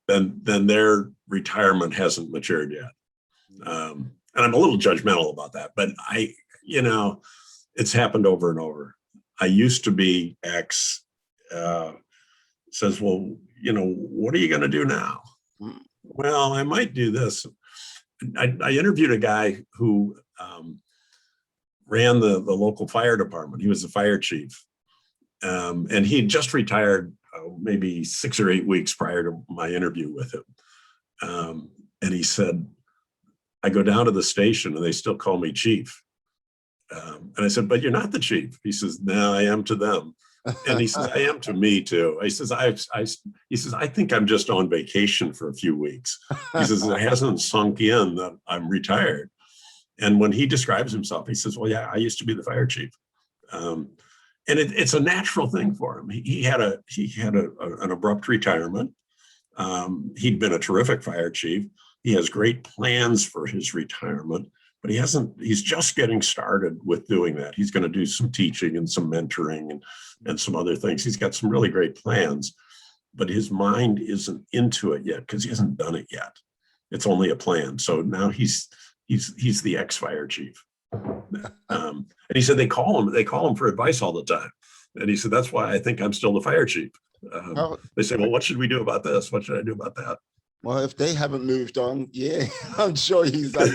then their retirement hasn't matured yet. And I'm a little judgmental about that, but it's happened over and over. I used to be X, says, well, what are you going to do now? Well, I might do this. I interviewed a guy who ran the local fire department. He was the fire chief. And he had just retired maybe 6 or 8 weeks prior to my interview with him. And he said, I go down to the station and they still call me chief. And I said, but you're not the chief. He says, no, I am to them. And he says, I am to me too. He says, I think I'm just on vacation for a few weeks. He says, it hasn't sunk in that I'm retired. And when he describes himself, he says, well, yeah, I used to be the fire chief. And it's a natural thing for him. He had an abrupt retirement. He'd been a terrific fire chief. He has great plans for his retirement, but he's just getting started with doing that. He's going to do some teaching and some mentoring and some other things. He's got some really great plans, but his mind isn't into it yet because he hasn't done it yet. It's only a plan. So now he's the ex-fire chief. And he said they call him for advice all the time. And he said, that's why I think I'm still the fire chief. They say, well, what should we do about this? What should I do about that? Well, if they haven't moved on, yeah, I'm sure he's like,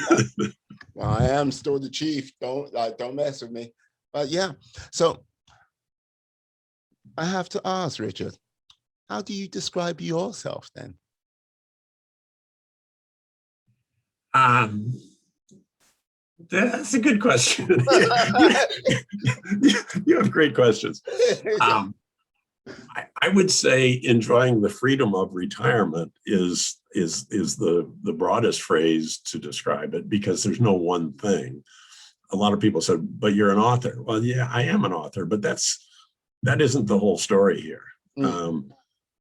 well, I am still the chief. Don't mess with me. But yeah, so I have to ask, Richard, how do you describe yourself then? That's a good question. You have great questions. I would say enjoying the freedom of retirement is the broadest phrase to describe it, because there's no one thing. A lot of people said, but you're an author. Well, yeah, I am an author, but that isn't the whole story here.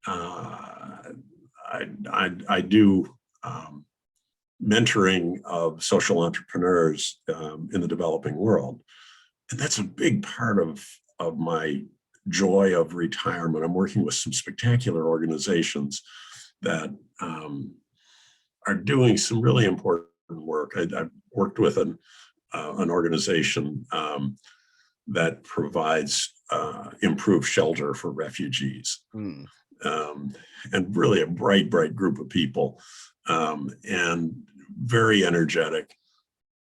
I do mentoring of social entrepreneurs in the developing world. And that's a big part of my joy of retirement. I'm working with some spectacular organizations that are doing some really important work. I've worked with an organization that provides improved shelter for refugees. And really a bright group of people, and very energetic,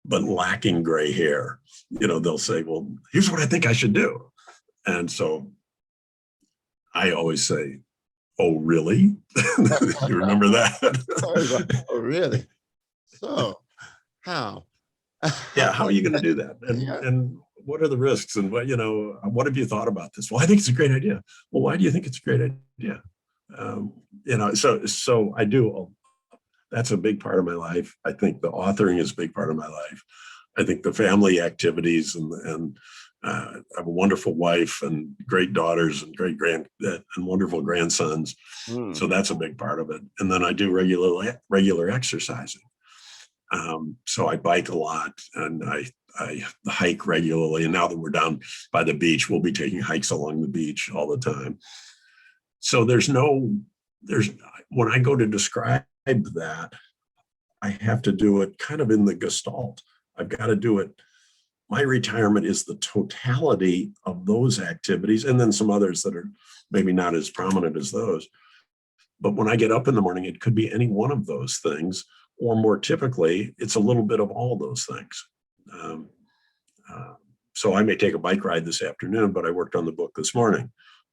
but lacking gray hair. They'll say, well, here's what I think I should do. And so I always say, oh, really? You remember that? Oh, really? So how? Yeah, how are you going to do that? And what are the risks? And what have you thought about this? Well, I think it's a great idea. Well, why do you think it's a great idea? So I do. That's a big part of my life. I think the authoring is a big part of my life. I think the family activities and I have a wonderful wife and great daughters and and wonderful grandsons. So that's a big part of it. And then I do regular exercising. So I bike a lot and I hike regularly. And now that we're down by the beach, we'll be taking hikes along the beach all the time. So there's no there's, when I go to describe that, I have to do it kind of in the gestalt. I've got to do it. My retirement is the totality of those activities, and then some others that are maybe not as prominent as those. But when I get up in the morning, it could be any one of those things, or more typically, it's a little bit of all those things. So I may take a bike ride this afternoon, but I worked on the book this morning.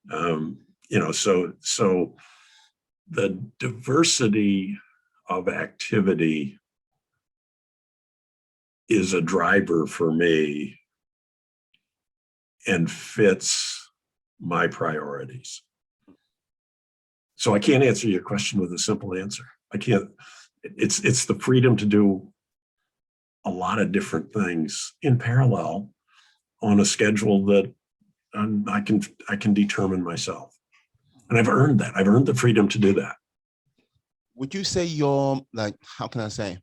So the diversity of activity is a driver for me and fits my priorities. So I can't answer your question with a simple answer. I can't. It's the freedom to do a lot of different things in parallel on a schedule that I can determine myself. And I've earned that. I've earned the freedom to do that. Would you say you're, like, how can I say,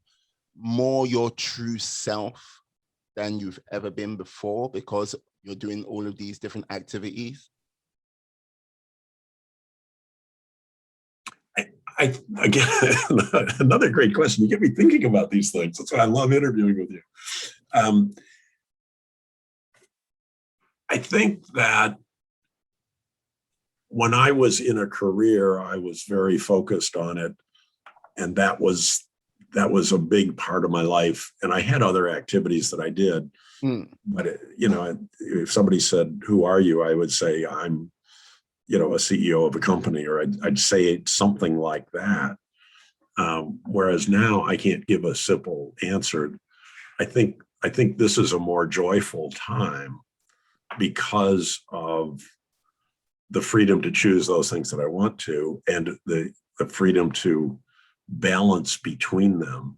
more your true self than you've ever been before because you're doing all of these different activities? Again, another great question. You get me thinking about these things. That's why I love interviewing with you. I think that when I was in a career, I was very focused on it. And that was a big part of my life. And I had other activities that I did. But, if somebody said, "Who are you?" I would say, "I'm, a CEO of a company," or I'd say something like that. Whereas now I can't give a simple answer. I think this is a more joyful time because of the freedom to choose those things that I want to, and the freedom to balance between them.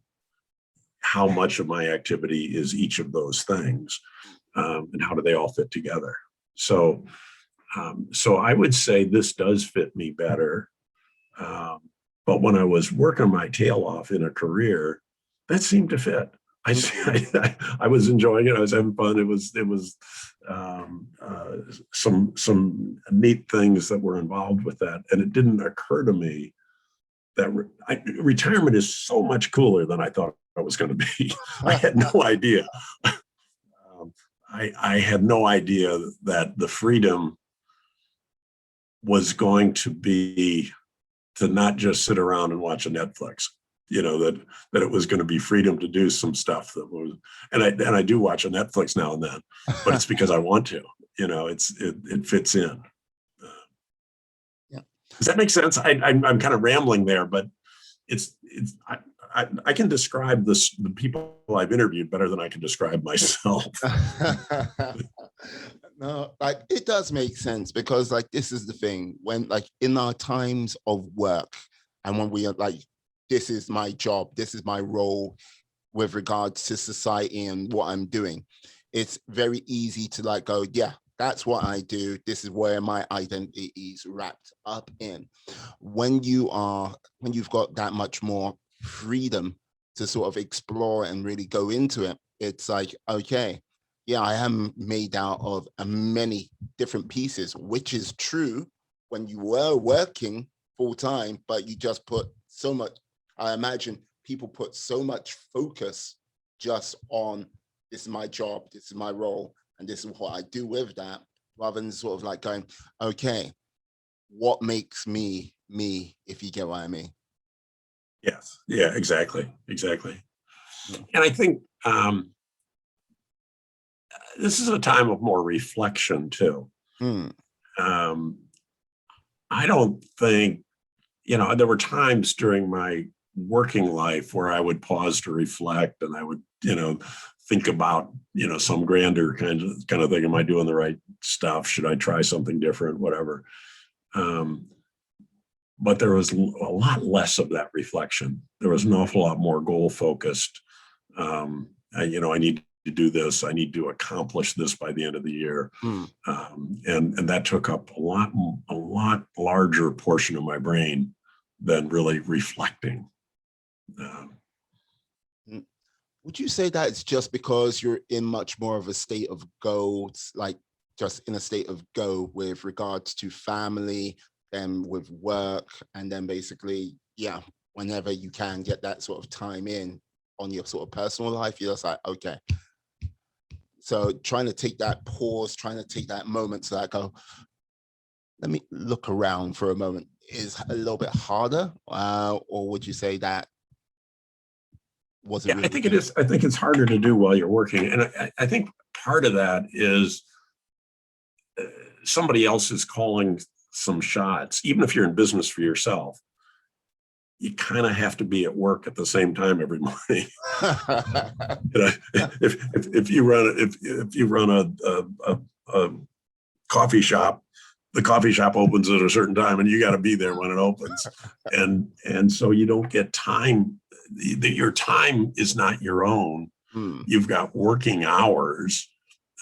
How much of my activity is each of those things, and how do they all fit together? So I would say this does fit me better. But when I was working my tail off in a career, that seemed to fit. I was enjoying it. I was having fun. It was some neat things that were involved with that. And it didn't occur to me that retirement is so much cooler than I thought it was going to be. I had no idea. I had no idea that the freedom was going to be to not just sit around and watch a Netflix, that it was going to be freedom to do some stuff that was, and I do watch a Netflix now and then, but it's because I want to, it fits in. Yeah. Does that make sense? I'm kind of rambling there, but I can describe the people I've interviewed better than I can describe myself. No, like, it does make sense because, like, this is the thing, when, like, in our times of work and when we are like, this is my job, this is my role with regards to society and what I'm doing, it's very easy to, like, go, yeah, that's what I do. This is where my identity is wrapped up in. When you've got that much more freedom to sort of explore and really go into it, it's like, okay, yeah, I am made out of many different pieces, which is true when you were working full time, but you just put so much, I imagine people put so much focus just on, this is my job, this is my role, and this is what I do with that, rather than sort of like going, okay, what makes me, if you get what I mean? Yes. Yeah, exactly. And I think this is a time of more reflection too. I don't think, there were times during my working life where I would pause to reflect, and I would, think about, some grander kind of thing. Am I doing the right stuff? Should I try something different? Whatever. But there was a lot less of that reflection. There was an awful lot more goal focused. I need to do this. I need to accomplish this by the end of the year. And that took up a lot larger portion of my brain than really reflecting. Would you say that it's just because you're in much more of a state of go, like just in a state of go with regards to family, then with work, and then basically, yeah, whenever you can get that sort of time in on your sort of personal life, you're just like, okay. So trying to take that pause, trying to take that moment to like go, let me look around for a moment is a little bit harder, or would you say that wasn't Yeah, I really think it is. I think it's harder to do while you're working. And I think part of that is somebody else is calling some shots. Even if you're in business for yourself, you kind of have to be at work at the same time every morning. If you run a coffee shop, the coffee shop opens at a certain time and you got to be there when it opens. And so you don't get time. Your time is not your own. You've got working hours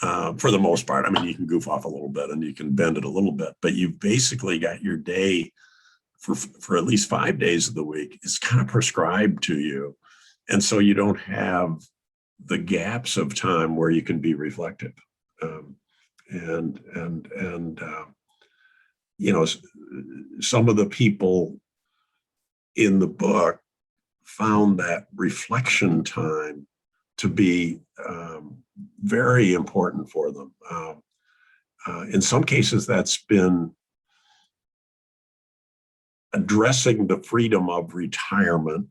for the most part. I mean, you can goof off a little bit and you can bend it a little bit, but you've basically got your day for at least 5 days of the week. It's kind of prescribed to you. And so you don't have the gaps of time where you can be reflective. Some of the people in the book found that reflection time to be very important for them. In some cases, that's been addressing the freedom of retirement.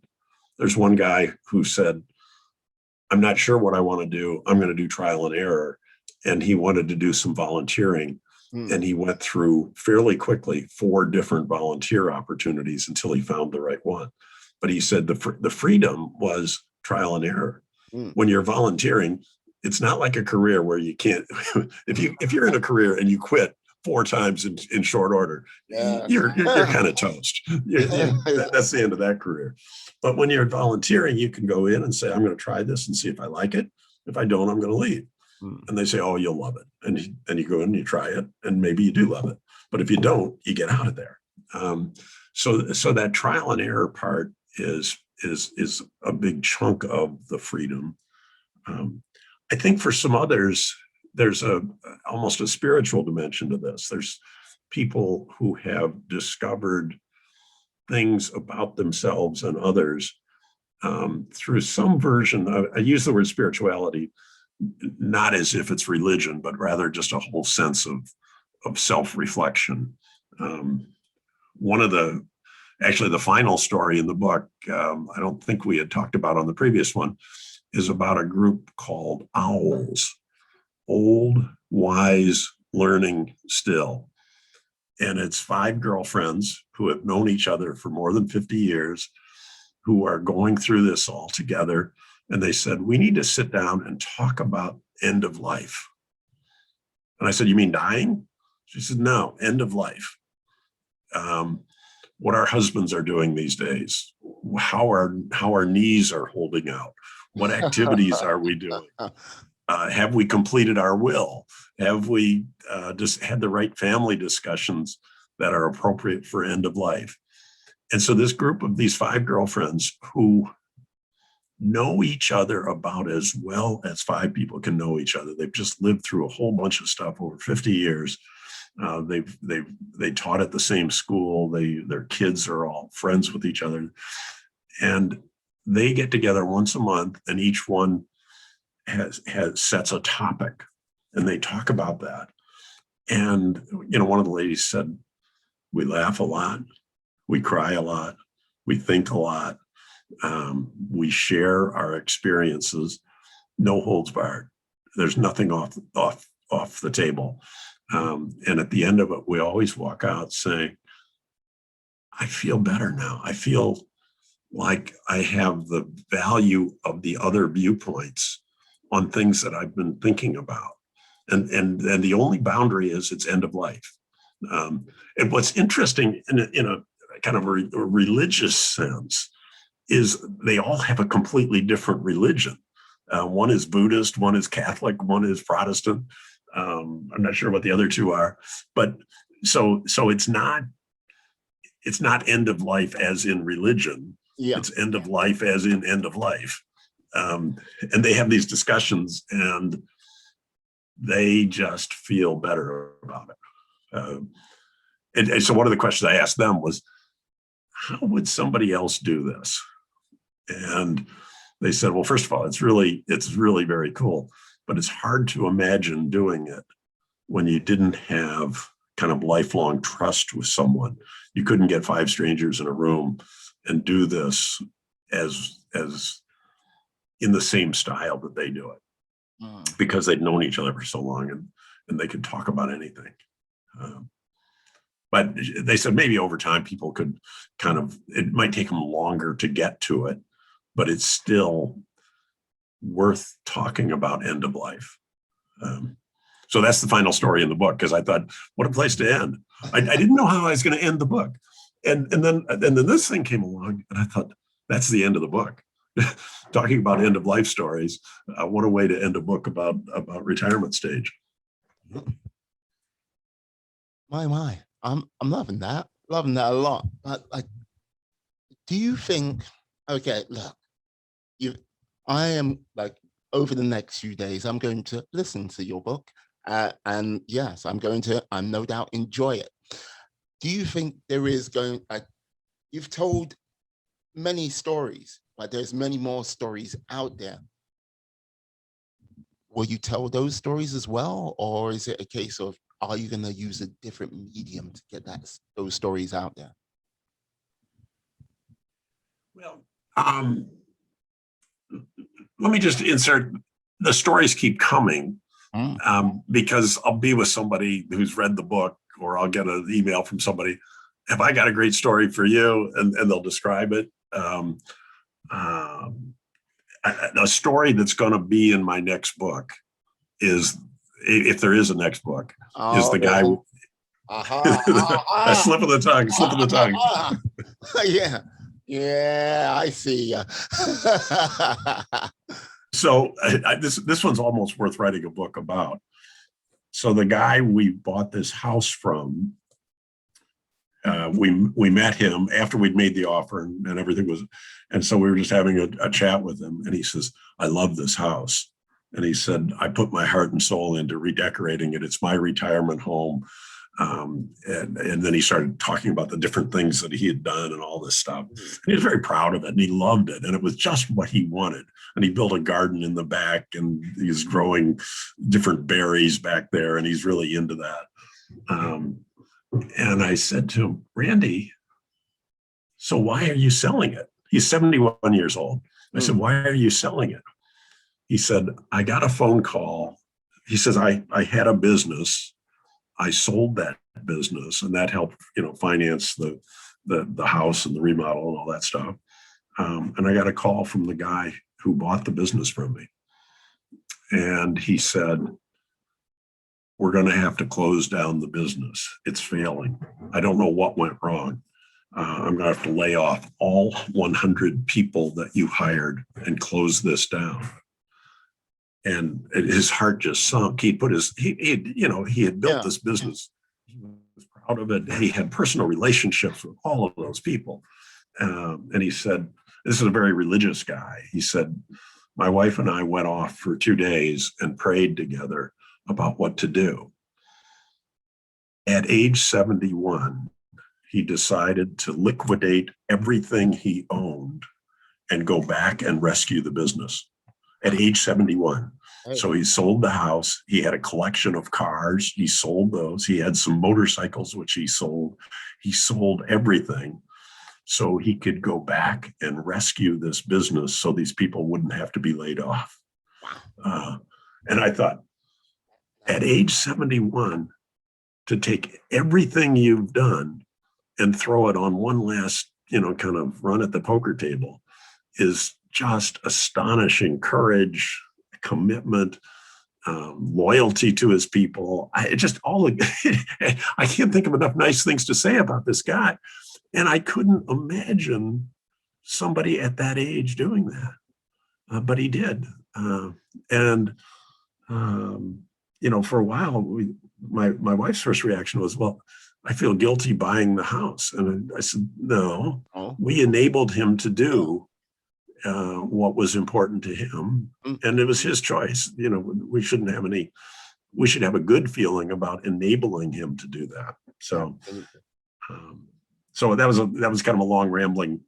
There's one guy who said, I'm not sure what I want to do. I'm going to do trial and error. And he wanted to do some volunteering. And he went through fairly quickly 4 different volunteer opportunities until he found the right one. But he said the freedom was trial and error. When you're volunteering, it's not like a career where you can't, if you're in a career and you quit 4 times in short order, you're kind of toast. That's the end of that career. But when you're volunteering, you can go in and say, I'm going to try this and see if I like it. If I don't, I'm going to leave. And they say, oh, you'll love it. And you go in and you try it, and maybe you do love it. But if you don't, you get out of there. So that trial and error part is a big chunk of the freedom. I think for some others, there's almost a spiritual dimension to this. There's people who have discovered things about themselves and others through some version of, I use the word spirituality, not as if it's religion, but rather just a whole sense of self-reflection. Actually the final story in the book, I don't think we had talked about on the previous one, is about a group called Owls, Old, Wise, Learning Still. And it's 5 girlfriends who have known each other for more than 50 years, who are going through this all together. And they said, we need to sit down and talk about end of life. And I said, you mean dying? She said, no, end of life. What our husbands are doing these days, how our knees are holding out, what activities are we doing? Have we completed our will? Have we just had the right family discussions that are appropriate for end of life? And so this group of these 5 girlfriends who know each other about as well as 5 people can know each other. They've just lived through a whole bunch of stuff over 50 years. They taught at the same school. Their kids are all friends with each other, and they get together once a month, and each one sets a topic, and they talk about that. And one of the ladies said, we laugh a lot, we cry a lot, we think a lot. We share our experiences, no holds barred. There's nothing off the table. And at the end of it, we always walk out saying, I feel better now. I feel like I have the value of the other viewpoints on things that I've been thinking about. And the only boundary is it's end of life. And what's interesting in a kind of a religious sense is they all have a completely different religion. One is Buddhist, one is Catholic, one is Protestant. I'm not sure what the other 2 are, but so it's not end of life as in religion. Yeah. It's end of life as in end of life. And they have these discussions and they just feel better about it. And so one of the questions I asked them was, how would somebody else do this? And they said, well, first of all, it's really very cool, but it's hard to imagine doing it when you didn't have kind of lifelong trust with someone. You couldn't get 5 strangers in a room and do this as in the same style that they do it, because they'd known each other for so long, and they could talk about anything. But they said maybe over time people could it might take them longer to get to it, but it's still worth talking about end of life. So that's the final story in the book, because I thought, what a place to end. I didn't know how I was going to end the book. And then this thing came along, and I thought, that's the end of the book. Talking about end of life stories. What a way to end a book about retirement stage. My. I'm loving that a lot. But do you think, okay, look, I am like, over the next few days, I'm going to listen to your book. And yes, I'm no doubt enjoy it. Do you think there is you've told many stories, but there's many more stories out there. Will you tell those stories as well? Or is it a case of, are you going to use a different medium to get those stories out there? Well, let me just insert, the stories keep coming, because I'll be with somebody who's read the book, or I'll get an email from somebody, have I got a great story for you? And they'll describe it. A story that's going to be in my next book is, if there is a next book, is the guy. A slip of the tongue. Yeah, I see. So this one's almost worth writing a book about. So the guy we bought this house from, we met him after we'd made the offer, and everything was, and so we were just having a chat with him, and he says, I love this house. And he said, I put my heart and soul into redecorating it. It's my retirement home. And then he started talking about the different things that he had done and all this stuff. And he was very proud of it, and he loved it. And it was just what he wanted. And he built a garden in the back, and he's growing different berries back there, and he's really into that. And I said to him, Randy, so why are you selling it? He's 71 years old. I said, why are you selling it? He said, I got a phone call. He says, I had a business. I sold that business, and that helped, finance the house and the remodel and all that stuff. And I got a call from the guy who bought the business from me. And he said, we're going to have to close down the business. It's failing. I don't know what went wrong. I'm going to have to lay off all 100 people that you hired and close this down. And his heart just sunk. He had built this business. He was proud of it. He had personal relationships with all of those people. And he said, this is a very religious guy. He said, my wife and I went off for 2 days and prayed together about what to do. At age 71, he decided to liquidate everything he owned and go back and rescue the business at age 71. So he sold the house. He had a collection of cars. He sold those. He had some motorcycles, which he sold. He sold everything so he could go back and rescue this business so these people wouldn't have to be laid off. And I thought, at age 71, to take everything you've done and throw it on one last, kind of run at the poker table is just astonishing courage, commitment, loyalty to his people. I can't think of enough nice things to say about this guy. And I couldn't imagine somebody at that age doing that, but he did. For a while, my wife's first reaction was, well, I feel guilty buying the house. And I said, no, we enabled him to do what was important to him. And it was his choice. We shouldn't have any we should have a good feeling about enabling him to do that. So, so that was kind of a long rambling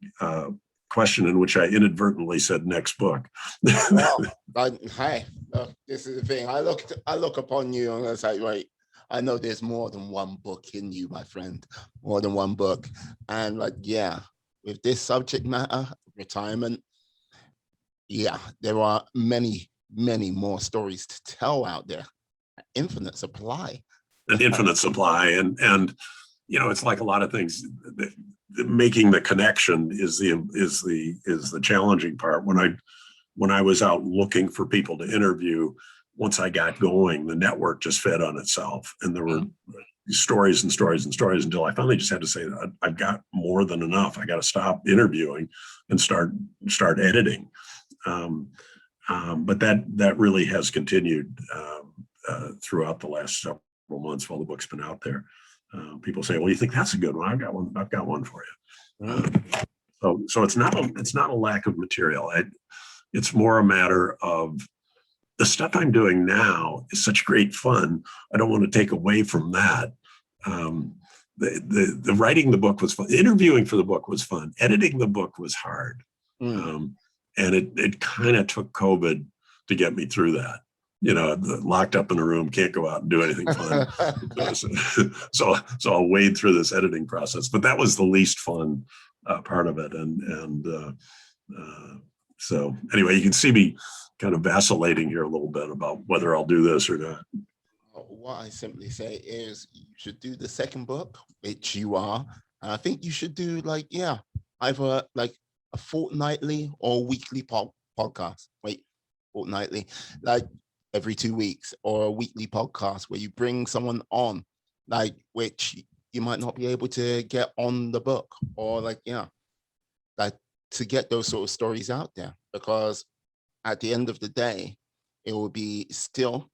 question in which I inadvertently said next book. Well, hey, this is the thing. I look upon you and I say, right, I know there's more than one book in you, my friend, more than one book. And like, yeah, with this subject matter, retirement, yeah, there are many, many more stories to tell out there. Infinite supply. An infinite supply. And you know, it's like a lot of things. Making the connection is the challenging part. When I was out looking for people to interview, once I got going, the network just fed on itself, and there were stories and stories and stories until I finally just had to say, I've got more than enough. I got to stop interviewing and start editing. But that really has continued throughout the last several months while the book's been out there. People say, "Well, you think that's a good one? I've got one for you." So it's not a lack of material. It's more a matter of the stuff I'm doing now is such great fun. I don't want to take away from that. The writing the book was fun. Interviewing for the book was fun. Editing the book was hard. And it kind of took COVID to get me through that. You know, locked up in a room, can't go out and do anything fun. so I'll wade through this editing process, but that was the least fun part of it. So anyway, you can see me kind of vacillating here a little bit about whether I'll do this or not. What I simply say is you should do the second book, which you are. And I think you should do either like a fortnightly or weekly podcast. Fortnightly, like every 2 weeks, or a weekly podcast where you bring someone on, like which you might not be able to get on the book, or like to get those sort of stories out there, because at the end of the day, it will be still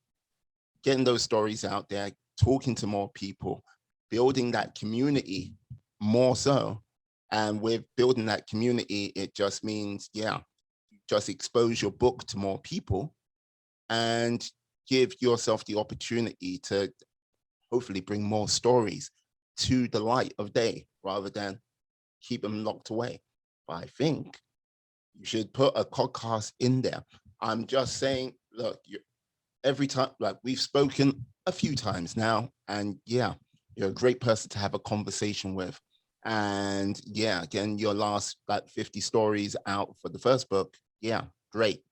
getting those stories out there, talking to more people, building that community more so. And with building that community, it just means, just expose your book to more people and give yourself the opportunity to hopefully bring more stories to the light of day rather than keep them locked away. But I think you should put a podcast in there. I'm just saying, look, every time, like we've spoken a few times now, and you're a great person to have a conversation with. And getting your last 50 stories out for the first book, great.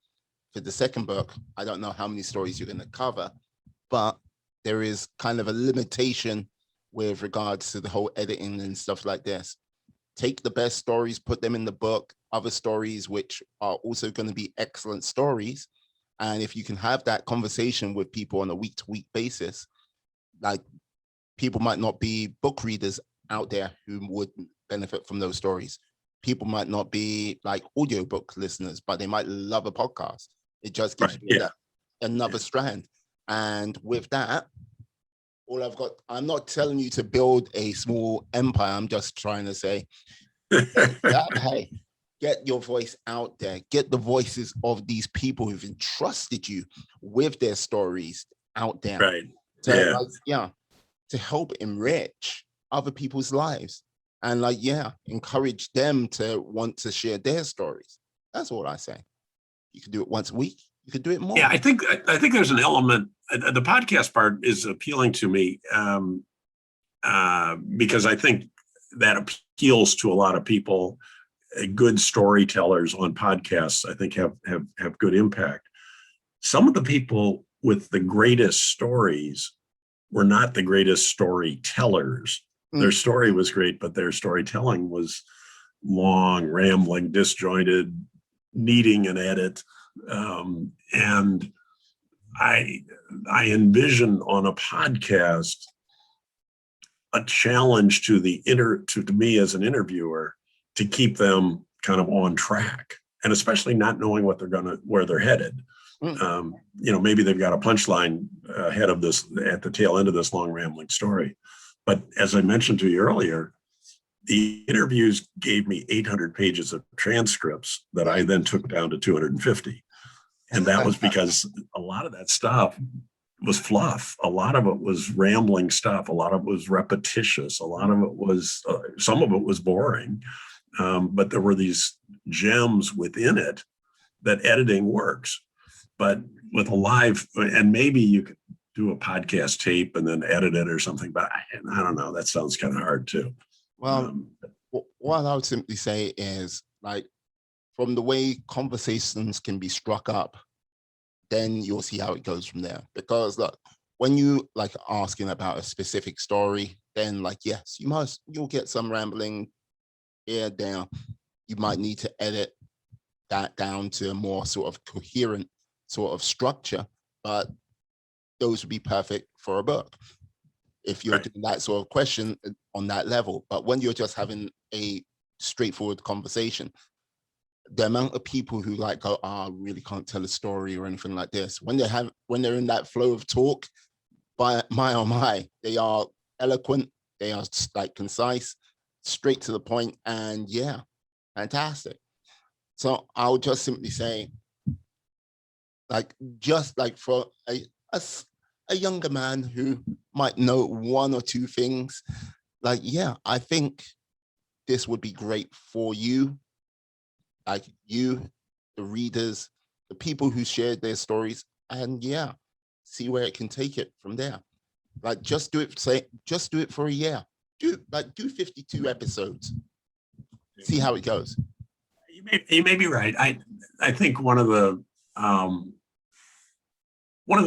For the second book, I don't know how many stories you're going to cover, but there is kind of a limitation with regards to the whole editing and stuff like this. Take the best stories, put them in the book, other stories which are also going to be excellent stories. And if you can have that conversation with people on a week-to-week basis, like people might not be book readers out there who would benefit from those stories. People might not be like audiobook listeners, but they might love a podcast. It just gives you another strand. And with that, all I've got, I'm not telling you to build a small empire. I'm just trying to say, hey, get your voice out there. Get the voices of these people who've entrusted you with their stories out there. Right. To help enrich other people's lives. And encourage them to want to share their stories. That's all I say. You could do it once a week. You could do it more. Yeah, I think there's an element. The podcast part is appealing to me because I think that appeals to a lot of people. Good storytellers on podcasts, I think, have good impact. Some of the people with the greatest stories were not the greatest storytellers. Their story was great, but their storytelling was long, rambling, disjointed, needing an edit. And I envision on a podcast a challenge to me as an interviewer to keep them kind of on track, and especially not knowing where they're headed. Maybe they've got a punchline ahead of this at the tail end of this long rambling story. But as I mentioned to you earlier, the interviews gave me 800 pages of transcripts that I then took down to 250. And that was because a lot of that stuff was fluff. A lot of it was rambling stuff. A lot of it was repetitious. A lot of it was, some of it was boring. But there were these gems within it that editing works. But with a live, and maybe you could do a podcast tape and then edit it or something, but I don't know. That sounds kind of hard too. Well, what I would simply say is, like, from the way conversations can be struck up, then you'll see how it goes from there. Because look, when you like asking about a specific story, then like, yes, you'll get some rambling here, there. You might need to edit that down to a more sort of coherent sort of structure, but those would be perfect for a book if you're doing that sort of question on that level. But when you're just having a straightforward conversation, the amount of people who like go, I really can't tell a story or anything like this, when they're in that flow of talk, by oh my, they are eloquent, they are like concise, straight to the point, and yeah, fantastic. So I'll just simply say, like, just like for a younger man who might know one or two things, like, yeah, I think this would be great for you, like you, the readers, the people who shared their stories, and yeah, see where it can take it from there. Like, just do it for a year. Do 52 episodes. See how it goes. You may be right. I think one of the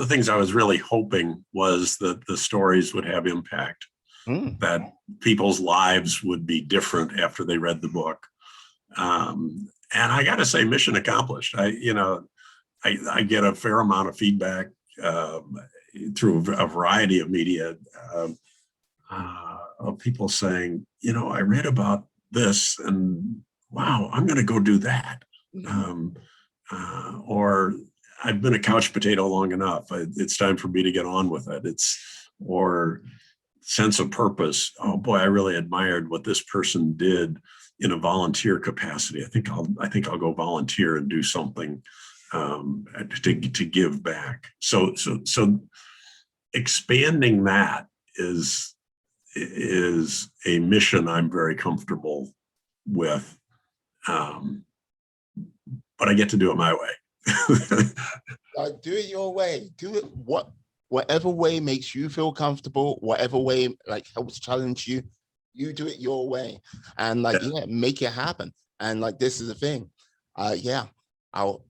things I was really hoping was that the stories would have impact, that people's lives would be different after they read the book. And I got to say, mission accomplished. I get a fair amount of feedback through a variety of media of people saying, I read about this and wow, I'm going to go do that. Or I've been a couch potato long enough. It's time for me to get on with it. Or sense of purpose. Oh boy, I really admired what this person did in a volunteer capacity. I think I'll go volunteer and do something to give back. So expanding that is a mission I'm very comfortable with. But I get to do it my way. Do it your way. Do it whatever way makes you feel comfortable, whatever way like helps challenge you. You do it your way, and make it happen. And like, this is the thing. I'll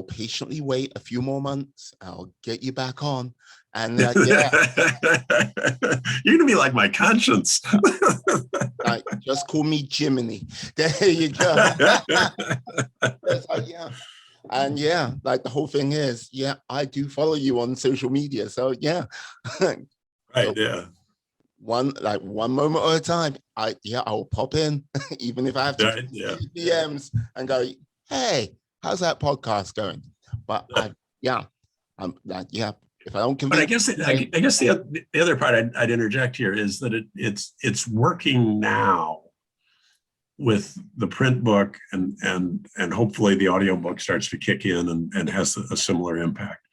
patiently wait a few more months. I'll get you back on, and you're gonna be like my conscience. Like, just call me Jiminy. There you go. And yeah, like, the whole thing is, I do follow you on social media, so yeah. Right. So, yeah. One moment at a time. I'll pop in, even if I have to DMs and go, hey, how's that podcast going? But if I don't convince. But I guess the other part I'd interject here is that it's working now with the print book, and hopefully the audiobook starts to kick in and has a similar impact,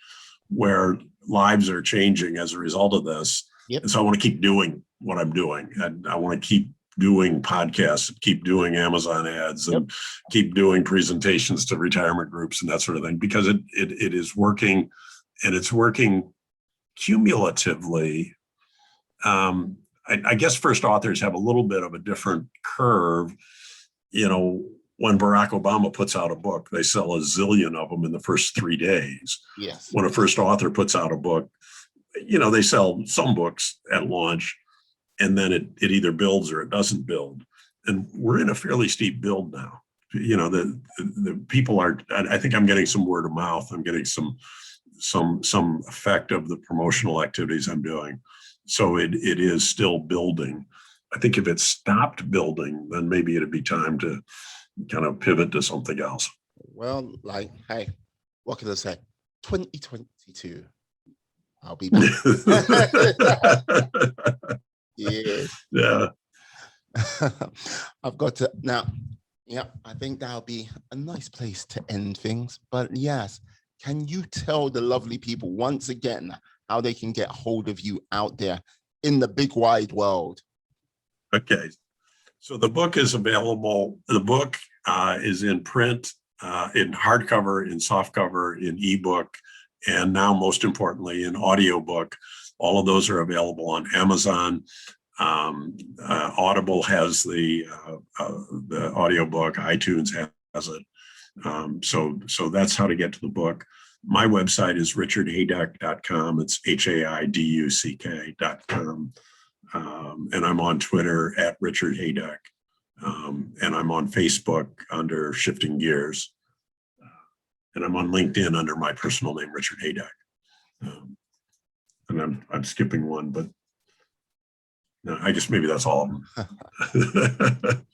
where lives are changing as a result of this. Yep. And so I want to keep doing what I'm doing. And I want to keep doing podcasts, keep doing Amazon ads, and keep doing presentations to retirement groups and that sort of thing, because it is working, and it's working cumulatively. I guess first authors have a little bit of a different curve. When Barack Obama puts out a book, they sell a zillion of them in the first 3 days. Yes. When a first author puts out a book, they sell some books at launch, and then it either builds or it doesn't build. And we're in a fairly steep build now. The people are, I think I'm getting some word of mouth. I'm getting some effect of the promotional activities I'm doing. So it is still building. I think if it stopped building, then maybe it'd be time to kind of pivot to something else. Well, like, hey, what can I say? 2022. I'll be back. Yeah. I've got to now. Yeah, I think that'll be a nice place to end things. But yes, can you tell the lovely people once again how they can get hold of you out there in the big wide world. Okay. So the book is available. The book is in print, in hardcover, in softcover, in ebook, and now most importantly in audiobook. All of those are available on Amazon. Audible has the audiobook. iTunes has it. So that's how to get to the book. My website is richardhaiduck.com. It's HAIDUCK.com. And I'm on Twitter at Richard Haiduck. And I'm on Facebook under Shifting Gears. And I'm on LinkedIn under my personal name, Richard Haiduck. And I'm skipping one, but no, I guess maybe that's all of them.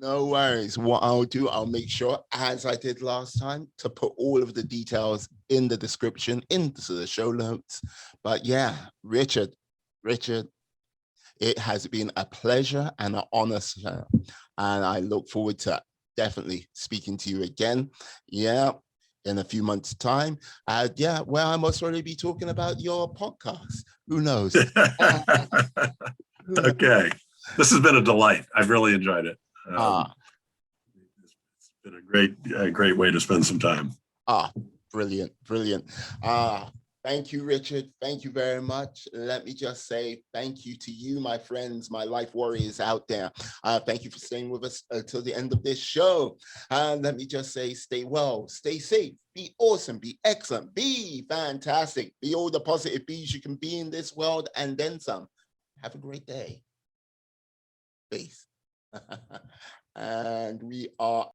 No worries. What I'll do, I'll make sure, as I did last time, to put all of the details in the description, into the show notes. But yeah, Richard, it has been a pleasure and an honor, sir. And I look forward to definitely speaking to you again. Yeah, in a few months' time. Yeah, where I must already be talking about your podcast. Who knows? Okay. This has been a delight. I've really enjoyed it. It's been a great way to spend some time. Brilliant. Thank you, Richard. Thank you very much. Let me just say thank you to you, my friends, my life warriors out there. Thank you for staying with us till the end of this show. And let me just say, stay well, stay safe, be awesome, be excellent, be fantastic, be all the positive bees you can be in this world and then some. Have a great day. Peace. And we are